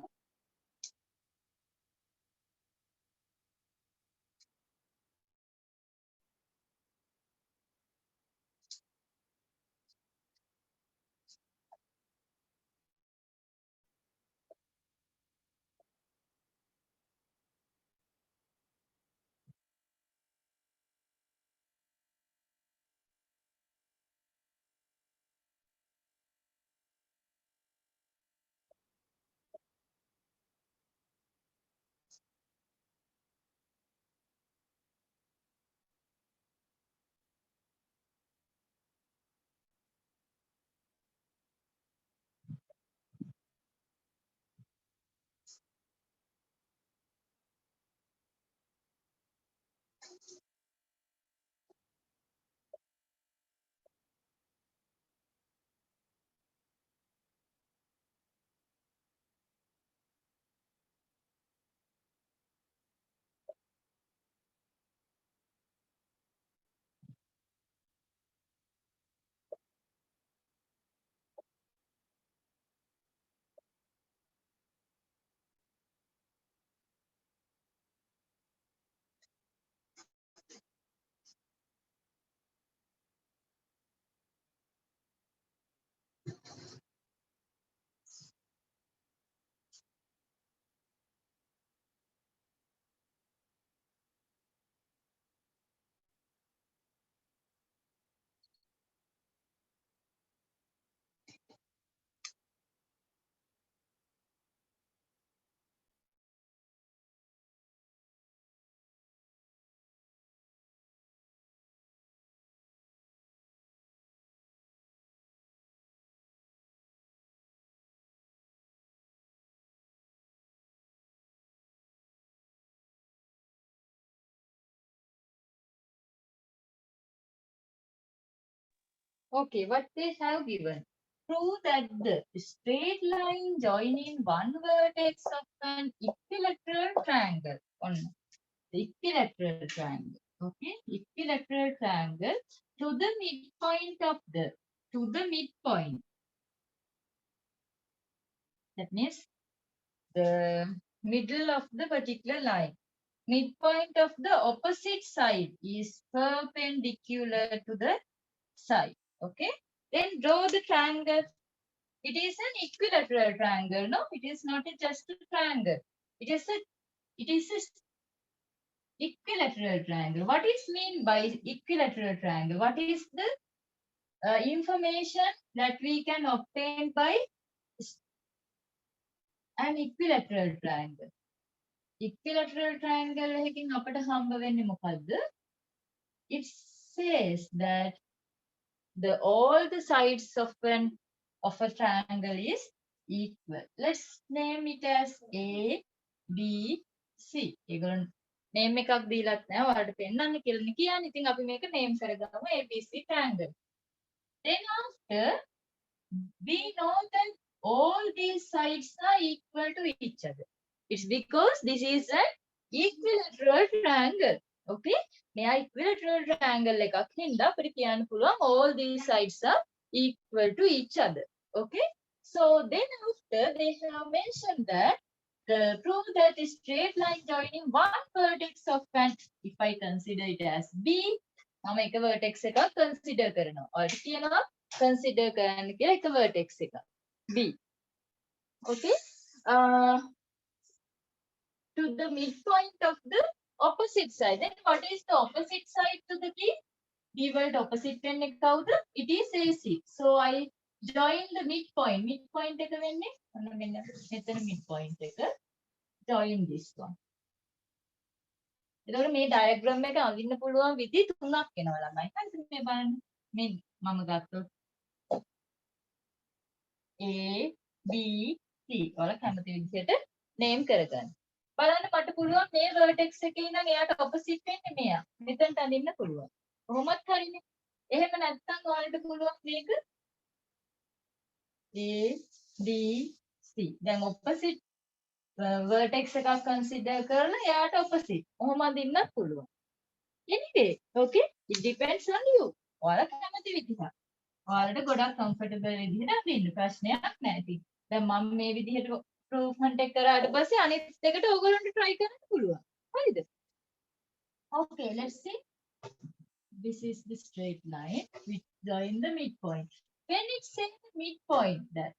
Okay, what they have given. Prove that the straight line joining one vertex of an equilateral triangle on the equilateral triangle. Okay, equilateral triangle to the midpoint of the midpoint. That means the middle of the particular line. Midpoint of the opposite side is perpendicular to the side. Okay, then draw the triangle. It is an equilateral triangle. No, it is not just a triangle. It is a equilateral triangle. What is mean by equilateral triangle? What is the information that we can obtain by an equilateral triangle? Equilateral triangle එකකින් අපට හම්බ වෙන්නේ මොකද්ද? It says that all the sides of a triangle is equal. Let's name it as A, B, C. ඒගොල්ලෝ name එකක් දීලත් නැහැ. ඔයාලට පෙන්නන්න කියලා කියන්නේ. ඉතින් අපි මේක name කරගමු ABC triangle. Then after we know that all these sides are equal to each other. It's because this is an equilateral triangle. Okay? මෙයා equilateral triangle එකක් හින්දා අපිට කියන්න පුළුවන් all these sides are equal to each other. Okay? So then after they have mentioned that the proof that a straight line joining one vertex of an, if I consider it as B, මම එක vertex එකක් consider කරනවා. ඔයාලට කියනවා consider කරන්න කියලා එක vertex එකක් B. Okay? To the midpoint of the opposite side. Then what is the opposite side to the B? B වලට opposite වෙන්නේ කවුද? It is AC. So I join the midpoint. Midpoint එක වෙන්නේ ඔන්න මෙන්න මෙතන midpoint එක. Join this one. එතකොට මේ diagram එක අඳින්න පුළුවන් විදි තුනක් වෙනවා ළමයි. හරිද මේ බලන්න. මේ මම ගත්තොත් A B C වල කැමති විදිහට name කරගන්න. බලන්න මට පුළුවන් මේ vertex එකේ ඉඳන් එයාට opposite වෙන්නේ මෙයා. මෙතනට අඳින්න පුළුවන්. කොහොමත් හරිනේ. එහෙම නැත්නම් ඔයාලට පුළුවන් මේක A D C. දැන් opposite vertex එකක් consider කරලා එයාට opposite. ඔහොම අඳින්නත් පුළුවන්. Anyway, okay, it depends on you. ඔයාලා කැමති විදිහ. ඔයාලට ගොඩක් comfortable විදිහට අඳින්න ප්‍රශ්නයක් නැහැ ඉතින්. දැන් මම මේ විදිහට improvement එක කරාට පස්සේ අනිත් දෙකට ඕගොල්ලන්ට try කරන්න පුළුවන්. හරිද? Okay, let's see. This is the straight line which join the midpoint. When it says the midpoint, that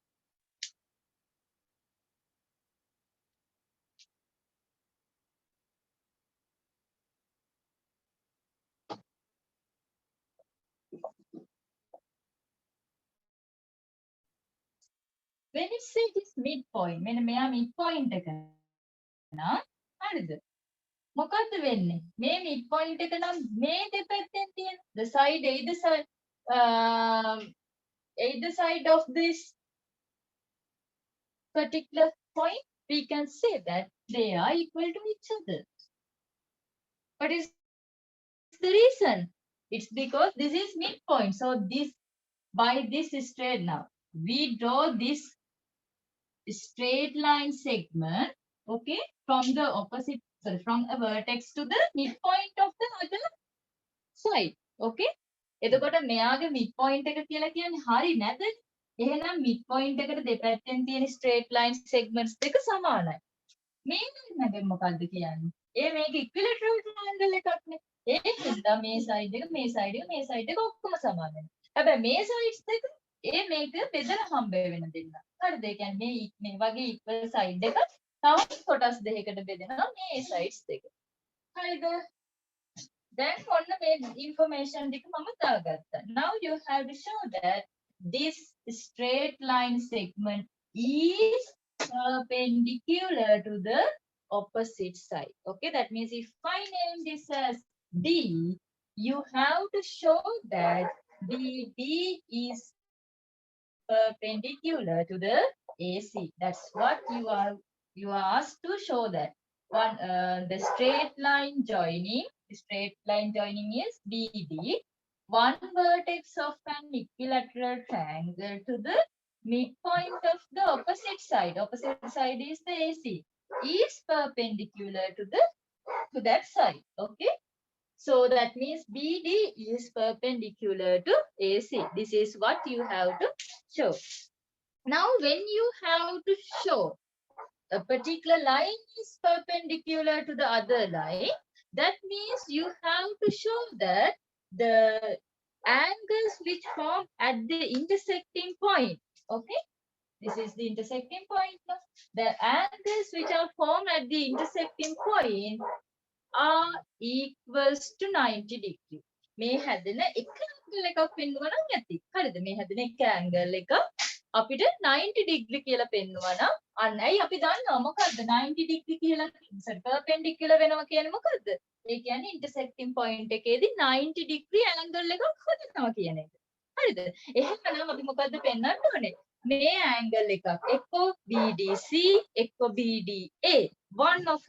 when it says this midpoint, මෙන්න මෙයා midpoint එක නම් හරිද? මොකද්ද වෙන්නේ? මේ midpoint එක නම් මේ දෙපැත්තෙන් තියෙන the side either side of this particular point, we can say that they are equal to each other. What is the reason? It's because this is midpoint. So this, by this straight now, we draw this straight line segment, okay, from the opposite, sorry, from a vertex to the midpoint of the other side, okay. එතකොට මෙයාගේ midpoint එක කියලා කියන්නේ හරි නැද? එහෙනම් midpoint එකට දෙපැත්තෙන් තියෙන straight line segments දෙක සමානයි. මේ නැගෙන් මොකද්ද කියන්නේ? ඒ මේක equilateral triangle එකක්නේ. ඒකෙන්ද මේ side එක මේ side එක මේ side එක ඔක්කොම සමාන වෙනවා. හැබැයි මේ sides දෙක ඒ මේක බෙදලා හම්බ වෙන දෙන්න. හරිද? ඒ කියන්නේ මේ වගේ equal side එක තවත් කොටස් දෙකකට බෙදෙනවා මේ sides දෙක. හරිද? Then on the information now you have to show that this straight line segment is perpendicular to the opposite side. Okay, that means if I name this as D, you have to show that BD is perpendicular to the AC. That's what you are asked to show that. One, the straight line joining is BD. One vertex of an equilateral triangle to the midpoint of the opposite side. Opposite side is the AC. Is perpendicular to that side. Okay. So that means BD is perpendicular to AC. This is what you have to show. Now, when you have to show a particular line is perpendicular to the other line, that means you have to show that the angles which form at the intersecting point, okay, this is the intersecting point. The angles which are formed at the intersecting point are equals to 90 degree. මේ හැදෙන එක angle එකක් පෙන්වනවා නම් ඇති. හරිද? මේ හැදෙන එක angle එක අපිට 90 degree කියලා පෙන්වනවා නම් අන්නයි අපි දන්නවා මොකද්ද 90 degree කියලා perpendicular වෙනවා කියන්නේ මොකද්ද? ඒ කියන්නේ intersecting point එකේදී 90 degree angle එකක් හදනවා කියන එක. හරිද? එහෙනම් අපි මොකද්ද පෙන්වන්න ඕනේ? මේ angle එකක් එක්කෝ BDC එක්කෝ BDA. One of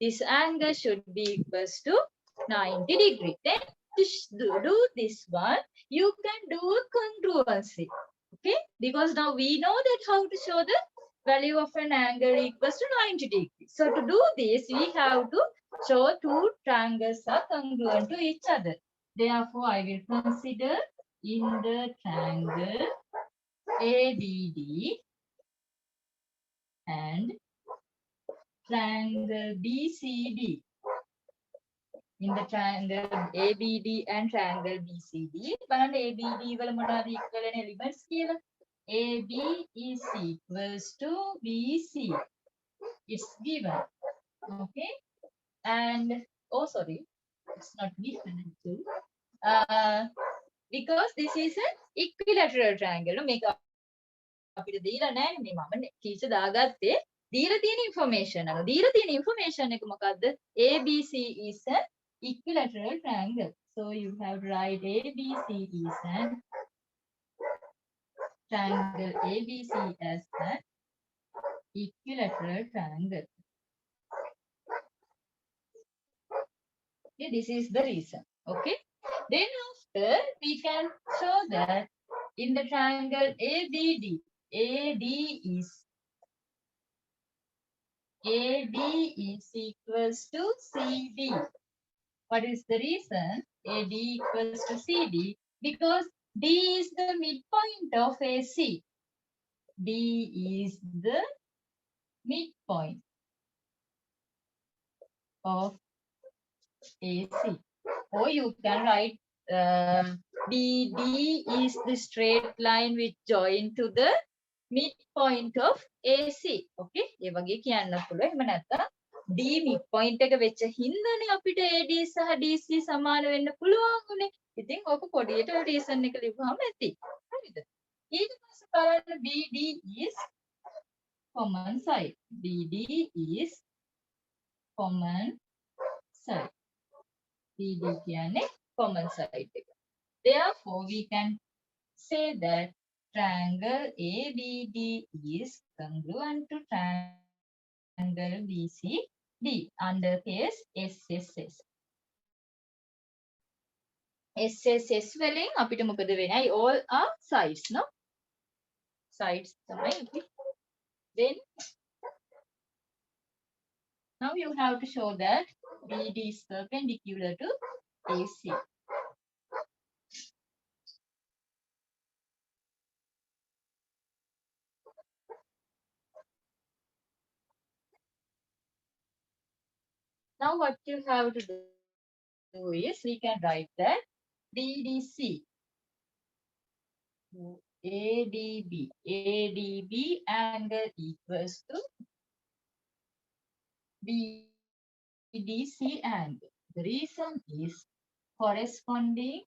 this angle should be equals to 90 degree. Then to do this one, you can do a congruency. Okay, because now we know that how to show the value of an angle equals to 90 degrees. So to do this, we have to show two triangles are congruent to each other. Therefore, I will consider in the triangle ABD and triangle BCD. In the triangle ABD and triangle BCD, බලන්න ABD වල මොනවද equal වෙන elements කියලා? AB is equals to BC. It's given. Okay. And oh sorry, it's not given actually. Because this is an equilateral triangle. මේක අපිට දීලා නැහැ නේ මම කීච දාගත්තේ. දීලා තියෙන information එක. දීලා තියෙන information එක මොකද්ද? ABC is an equilateral triangle. So you have to write ABC is an triangle ABC as an equilateral triangle. Okay, this is the reason. Okay. Then we can show that in the triangle ABD, AD is equals to CD. What is the reason AD equals to CD? Because D is the midpoint of AC. D is the midpoint of AC. Or you can write BD is the straight line which join to the midpoint of AC. Okay? ඒ වගේ කියන්න පුළුවන්. එහෙම නැත්නම් D midpoint එක වෙච්ච හින්දානේ අපිට AD සහ DC සමාන වෙන්න පුළුවන් උනේ. ඉතින් ඕක පොඩියට reason එක ලියුවාම ඇති. හරිද? ඊට පස්සේ බලන්න BD is common side. BD is common side. BD කියන්නේ common side එක. Therefore, we can say that triangle ABD is congruent to triangle BCD under case SSS. SSS වලින් අපිට මොකද වෙන්නේ? All are sides, no? Sides තමයි අපි. Then now you have to show that BD is perpendicular to AC. Now what you have to do is we can write that BDC ADB angle equals to BDC angle. The reason is corresponding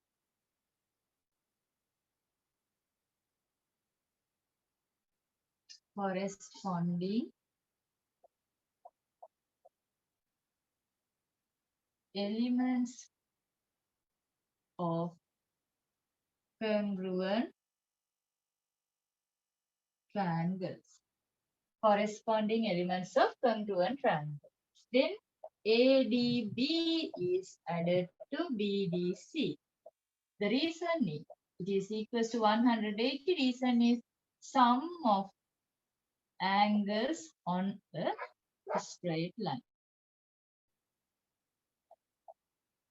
elements of congruent triangles. Corresponding elements of congruent triangles. Then ADB is added to BDC. The reason is it is equals to 180. Reason is sum of angles on a straight line.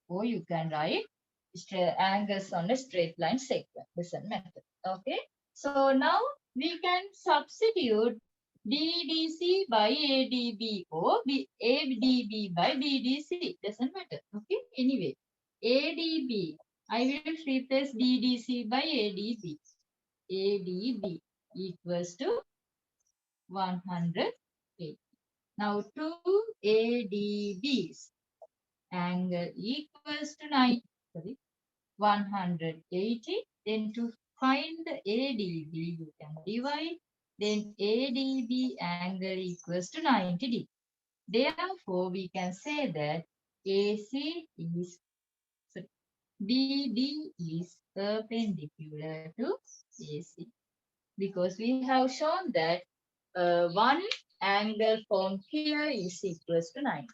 Or you can write angles on a straight line segment. Listen method. Okay. So now we can substitute BDC by ADB or ADB by BDC. Doesn't matter. Okay. Anyway, ADB. I will replace BDC by ADB. ADB equals to 180. Now two ADBs. Angle equals to 180. Then to find the ADB, you can divide. Then ADB angle equals to 90 degree. Therefore, we can say that BD is perpendicular to AC. Because we have shown that one angle formed here is equals to 90.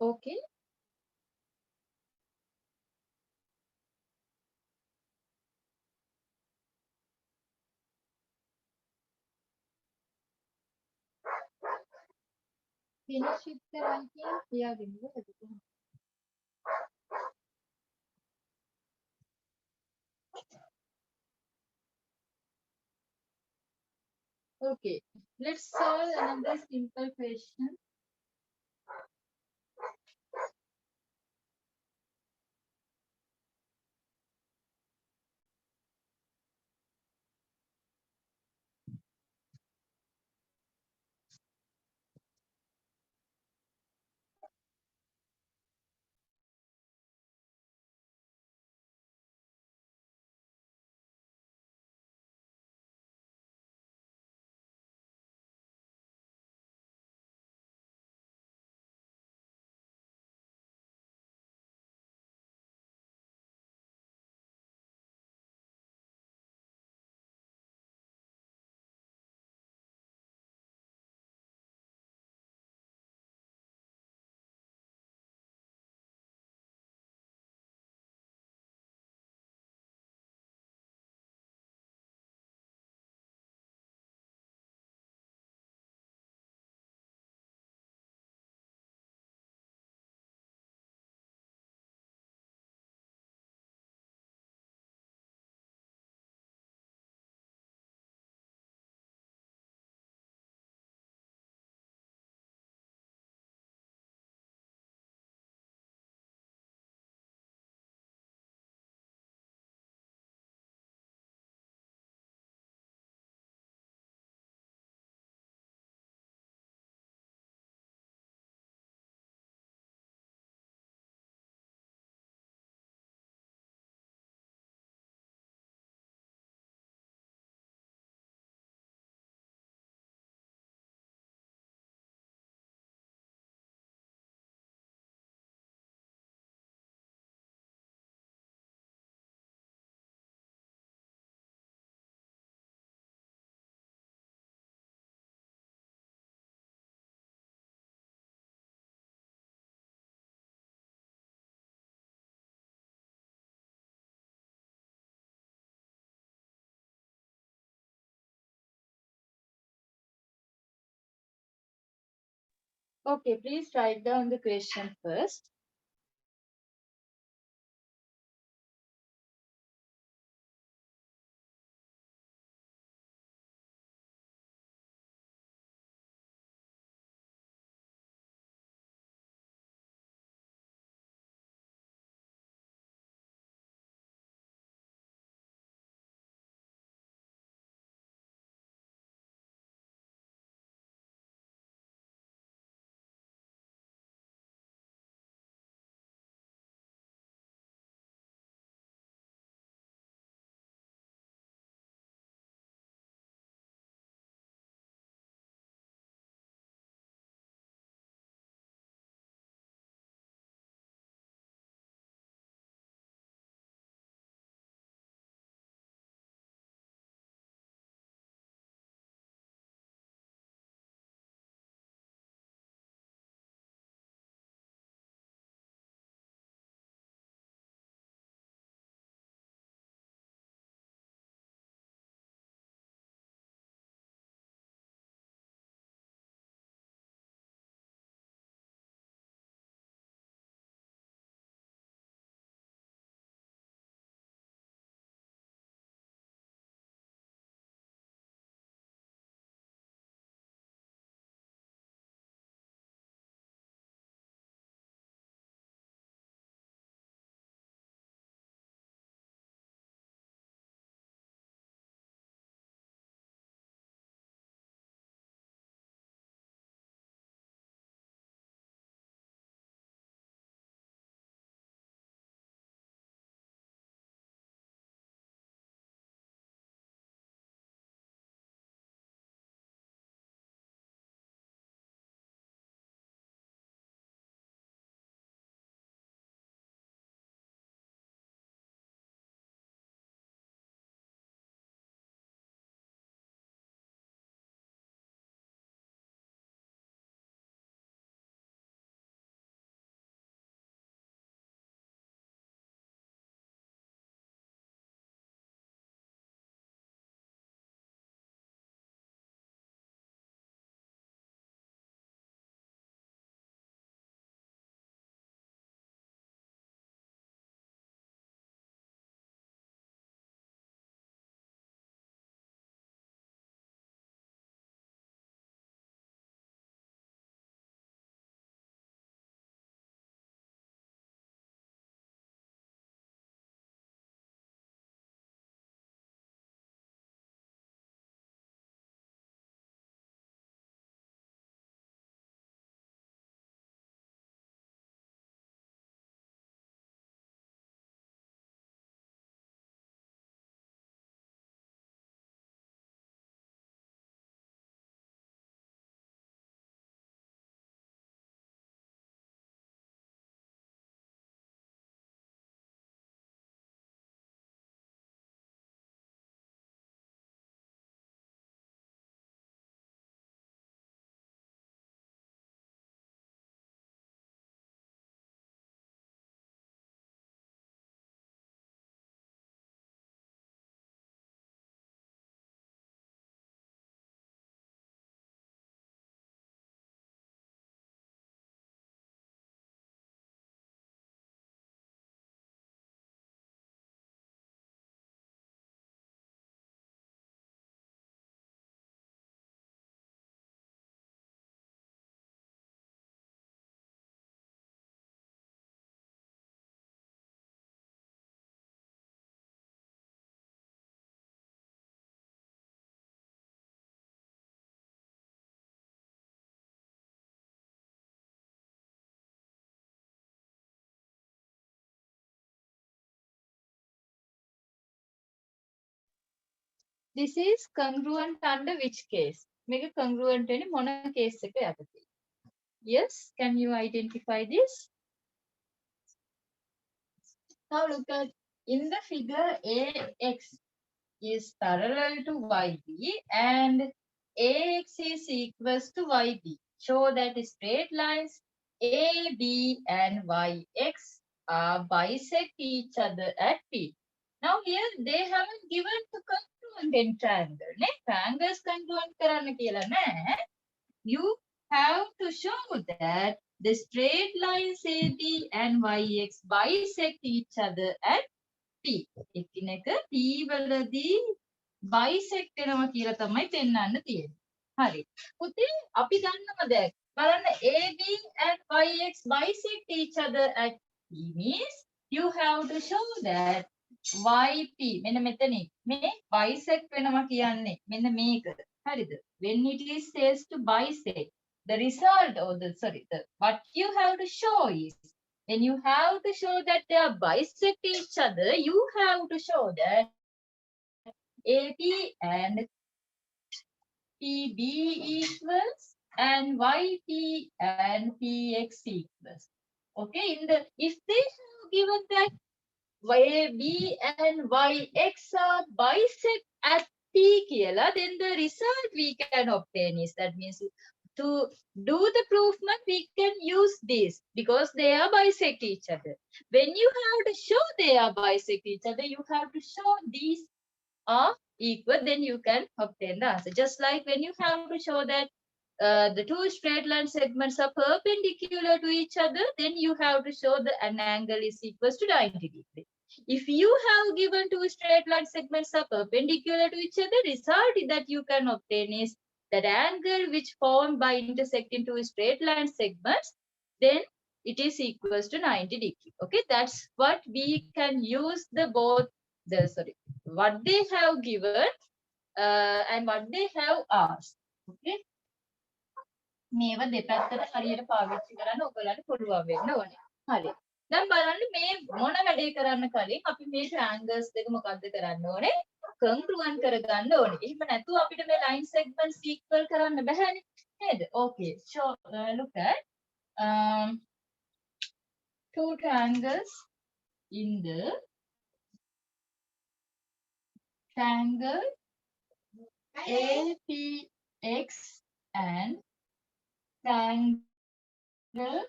Okay. Finish with the writing. Yeah, remove everything. Okay. Let's solve another simple question. Okay, please write down the question first. this is congruent under which case? Make congruent any mona case එක යටතේ. Yes, can you identify this? Now look at in the figure AX is parallel to YB and AX is equals to YB. Show that the straight lines AB and YX are bisect each other at P. Now here they haven't given to congruent in triangle. Ne? Triangles congruent karana kiyala naha. You have to show that the straight lines AB and YX bisect each other at P. එකිනෙක P වලදී bisect වෙනවා කියලා තමයි පෙන්වන්න තියෙන්නේ. හරි. පුතේ අපි ගන්නම දැන් බලන්න AB and YX bisect each other at P means you have to show that YP මෙන්න මෙතනින් මේ bisect වෙනවා කියන්නේ මෙන්න මේක. හරිද? When it is says to bisect, the result or what you have to show is when you have to show that they are bisect each other, you have to show that AP and PB equals and YP and PX equals. Okay, if they have given that YB and YX are bisect at P කියලා, then the result we can obtain is, that means to do the proofment we can use this because they are bisect each other. When you have to show they are bisect each other, you have to show these are equal, then you can obtain the answer. Just like when you have to show that the two straight line segments are perpendicular to each other, then you have to show that an angle is equal to 90 degrees. If you have given two straight line segments are perpendicular to each other, result that you can obtain is that angle which formed by intersecting two straight line segments, then it is equals to 90 degrees. Okay, that's what we can use what they have given and what they have asked. Okay. මේව දෙපැත්තට හරියට පාවිච්චි කරන්න ඔයගලන්ට පුළුවන් වෙන්න ඕනේ. හරි. දැන් බලන්න මේ මොන වැඩේ කරන්න කලින් අපි මේ triangles දෙක මොකද්ද කරන්න ඕනේ? congruent කරගන්න ඕනේ. එහෙම නැතුව අපිට මේ line segments equal කරන්න බැහැනේ. නේද? Okay. So look at two triangles in the triangle APX and triangle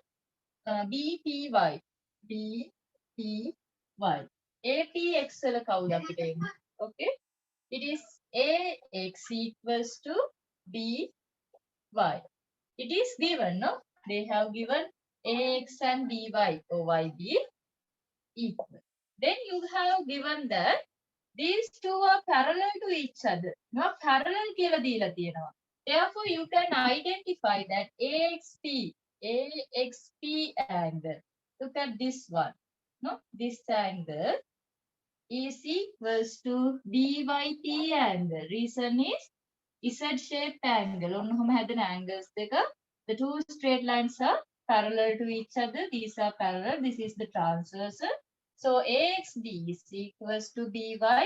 BPY. APX වල කවුද අපිට එන්නේ? Okay. It is AX equals to BY. It is given, no? They have given AX and BY or YB equal. Then you have given that these two are parallel to each other. No, parallel කියලා දීලා තියෙනවා. Therefore, you can identify that AXP angle. Look at this one. No, this angle is equals to BYP angle. Reason is Z-shaped angle. ඔන්නෝම හැදෙන angles දෙක. The two straight lines are parallel to each other. These are parallel. This is the transversal. So AXB is equals to BY.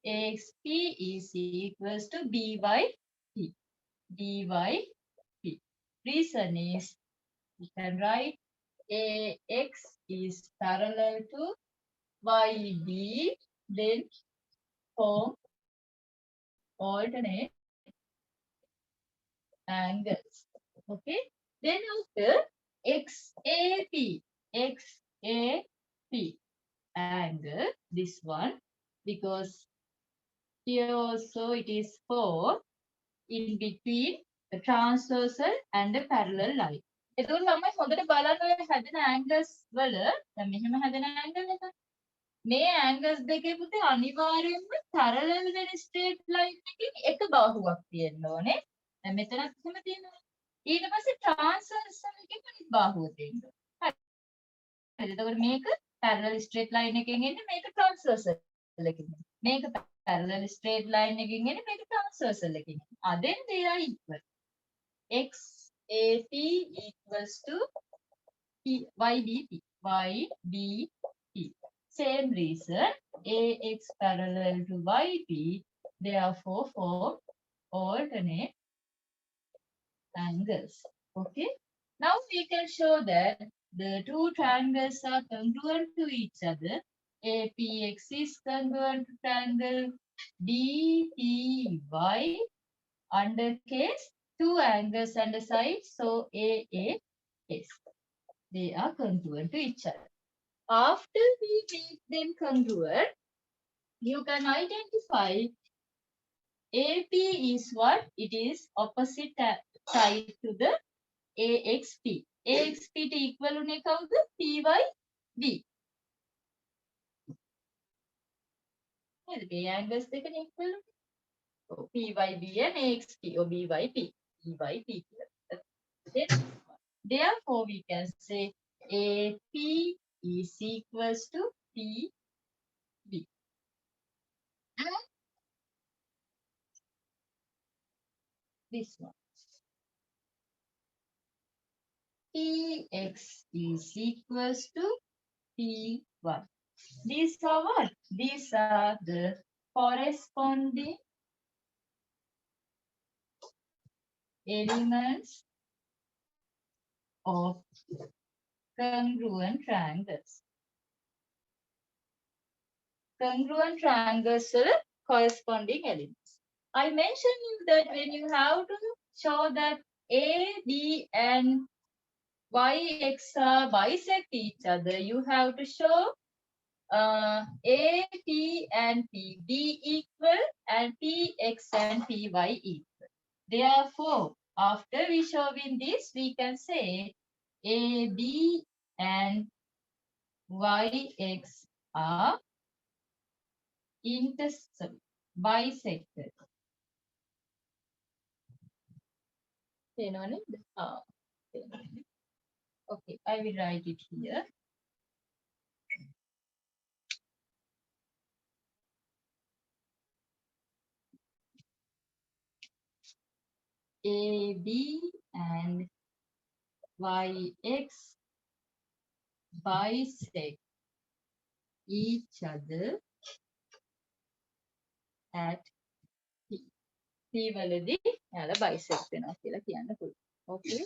AXP is equals to BYP. Reason is you can write AX is parallel to YB, then form alternate angles. Okay. Then after XAP angle, this one, because here also it is 4 in between the transversal and the parallel line. එතකොට ළමයි හොඳට බලන්න ඔය හැදෙන angles වල දැන් මෙහෙම හැදෙන angle එක. මේ angles දෙකේ පුතේ අනිවාර්යයෙන්ම parallel වෙන straight line එකකින් එක බාහුවක් තියෙන්න ඕනේ. දැන් මෙතනත් එහෙම තියෙනවා. ඊට පස්සේ transversal එකකින් අනිත් බාහුව තියෙන්න ඕනේ. හරි. එතකොට මේක parallel straight line එකකින් එන්නේ, මේක transversal එකකින්. මේක parallel straight line එකකින් එන්නේ, මේක transversal එකකින්. Then they are equal. XAP equals to YBP. Same reason. AX parallel to YP, therefore form alternate angles. Okay. Now we can show that the two triangles are congruent to each other. APX is congruent to triangle DPY under case two angles and the sides, so AAS. They are congruent to each other. After we make them congruent, you can identify AP is what? It is opposite side to the AXP. AXP ට equal උනේ කවුද? PYB. නේද? මේ angles දෙකනේ equal උනේ. So PYB and AXP or BYP. BYP කියලා. Therefore we can say AP is equals to PB. And this one. PX is equals to P1. These are what? These are the corresponding elements of congruent triangles. Congruent triangles are corresponding elements. I mentioned you that when you have to show that A, B, and YX are bisect each other, you have to show A, P, and PB equal and PX and PY equal. Therefore, after we showing this, we can say AB and YX are bisected. Okay, I will write it here. AB and YX bisect each other at P. P වලදී යාලා bisect වෙනවා කියලා කියන්න පුළුවන්. Okay.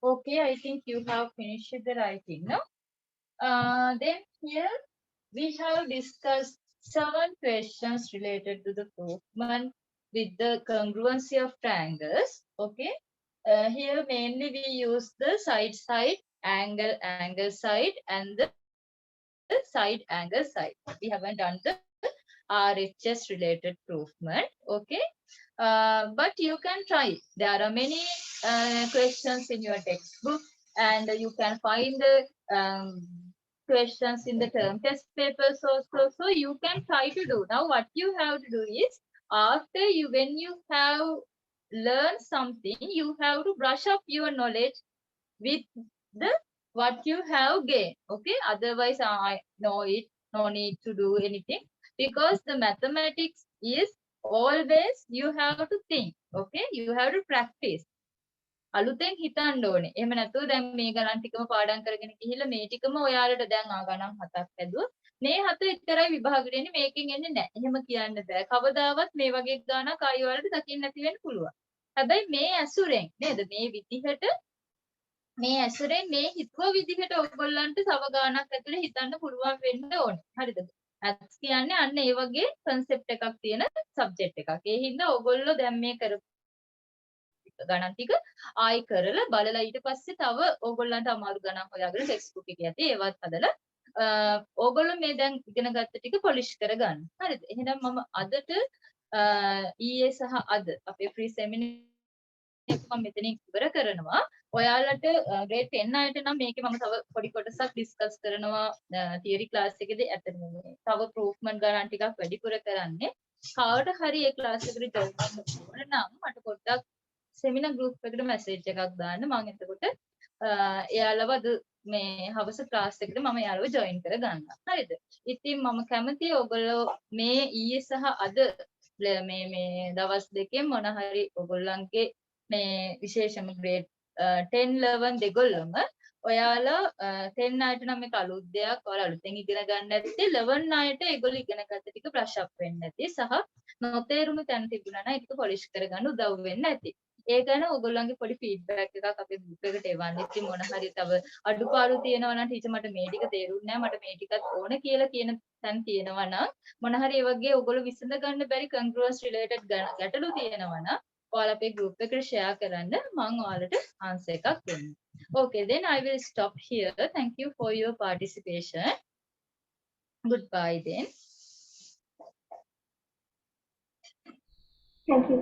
Okay, I think you have finished the writing, no? Then here we have discussed 7 questions related to the movement with the congruency of triangles. Okay. Here mainly we use the side, angle, side, and the side, angle, side. We haven't done the RHS related movement. Okay. But you can try. There are many questions in your textbook, and you can find the questions in the term test papers also. So you can try to do. Now what you have to do is, when you have learned something, you have to brush up your knowledge with the what you have gained. Okay, otherwise I know it, no need to do anything, because the mathematics is always you have to think. Okay, you have to practice. අලුතෙන් හිතන්න ඕනේ. එහෙම නැතුව දැන් මේ ගණන් ටිකම පාඩම් කරගෙන ගිහිල්ලා මේ ටිකම ඔයාලට දැන් ගණන් 7ක් ඇදුවා. මේ 7 විතරයි විභාගෙට එන්නේ, මේකෙන් එන්නේ නැහැ. එහෙම කියන්න බෑ. කවදාවත් මේ වගේ ගණනක් ආයි ඔයාලට දකින්න නැති වෙන්න පුළුවන්. හැබැයි මේ ඇසුරෙන් නේද මේ ඇසුරෙන් මේ හිතුව විදිහට ඔයගොල්ලන්ට තව ගානක් ඇතුලේ හිතන්න පුළුවන් වෙන්න ඕනේ. හරිද? ඇත්ස් කියන්නේ අන්න ඒ වගේ concept එකක් තියෙන subject එකක්. ඒ හින්දා ඔයගොල්ලෝ දැන් මේ කරපු ගණන් ටික ආයි කරලා බලලා ඊට පස්සේ තව ඕගොල්ලන්ට අමාරු ගණන් හොයාගෙන ටෙක්ස්ට් බුක් එකේ ඇති ඒවත් හදලා ඕගොල්ලෝ මේ දැන් ඉගෙන ගත්ත ටික පොලිෂ් කරගන්න. හරිද? එහෙනම් මම අදට ඊයේ සහ අද අපේ ෆ්‍රී සෙමිනාර් එක මම මෙතනින් ඉවර කරනවා. ඔයාලට grade 10 අයට නම් මේකේ මම තව පොඩි කොටසක් ඩිස්කස් කරනවා තියරි ක්ලාස් එකේදී. ඇත්තටම තව ප්‍රූෆ්මන්ට් ගණන් ටිකක් වැඩිපුර කරන්නේ. කාට හරි ඒ ක්ලාස් එකට ජොයින් වෙන්න ඕන නම් මට පොඩ්ඩක් සෙමිනාර් ගෲප් එකට මැසේජ් එකක් දාන්න. මම එතකොට එයාලව අද මේ හවස ක්ලාස් එකට මම එයාලව ජොයින් කර ගන්නවා. හරිද? ඉතින් මම කැමතියි ඔයගොල්ලෝ මේ ඊයේ සහ අද මේ දවස් දෙකෙන් මොන හරි ඔයගොල්ලන්ගේ මේ විශේෂම grade 10 11 දෙගොල්ලම ඔයාලා 10 අයට නම් මේක අලුත් දෙයක්. ඔයාලා අලුතෙන් ඉගෙන ගන්න නැත්තේ 11 අයට ඒගොල්ලෝ ඉගෙන ගත්ත ටික බ්‍රෂ් අප් වෙන්නේ නැති සහ නොතේරුණු තැන තිබුණා නම් ඒක පොලිෂ් කරගන්න උදව් වෙන්නේ නැති. ඒ ගැන ඔයගොල්ලන්ගේ පොඩි ෆීඩ්බැක් එකක් අපේ ගෲප් එකට එවන්න. ඉතින් මොන හරි තව අඩුපාඩු තියෙනවා නම් ටීචර් මට මේ ටික තේරුන්නේ නැහැ, මට මේ ටිකත් ඕන කියලා කියන තැන් තියෙනවා නම් මොන හරි ඒ වගේ ඔයගොල්ලෝ විසඳ ගන්න බැරි congruence related ගැටලු තියෙනවා නම් ඔයාලා අපේ group එකට share කරන්න. මම ඔයාලට answer එකක් දෙන්නම්. Okay, then I will stop here. Thank you for your participation. Goodbye then. Thank you.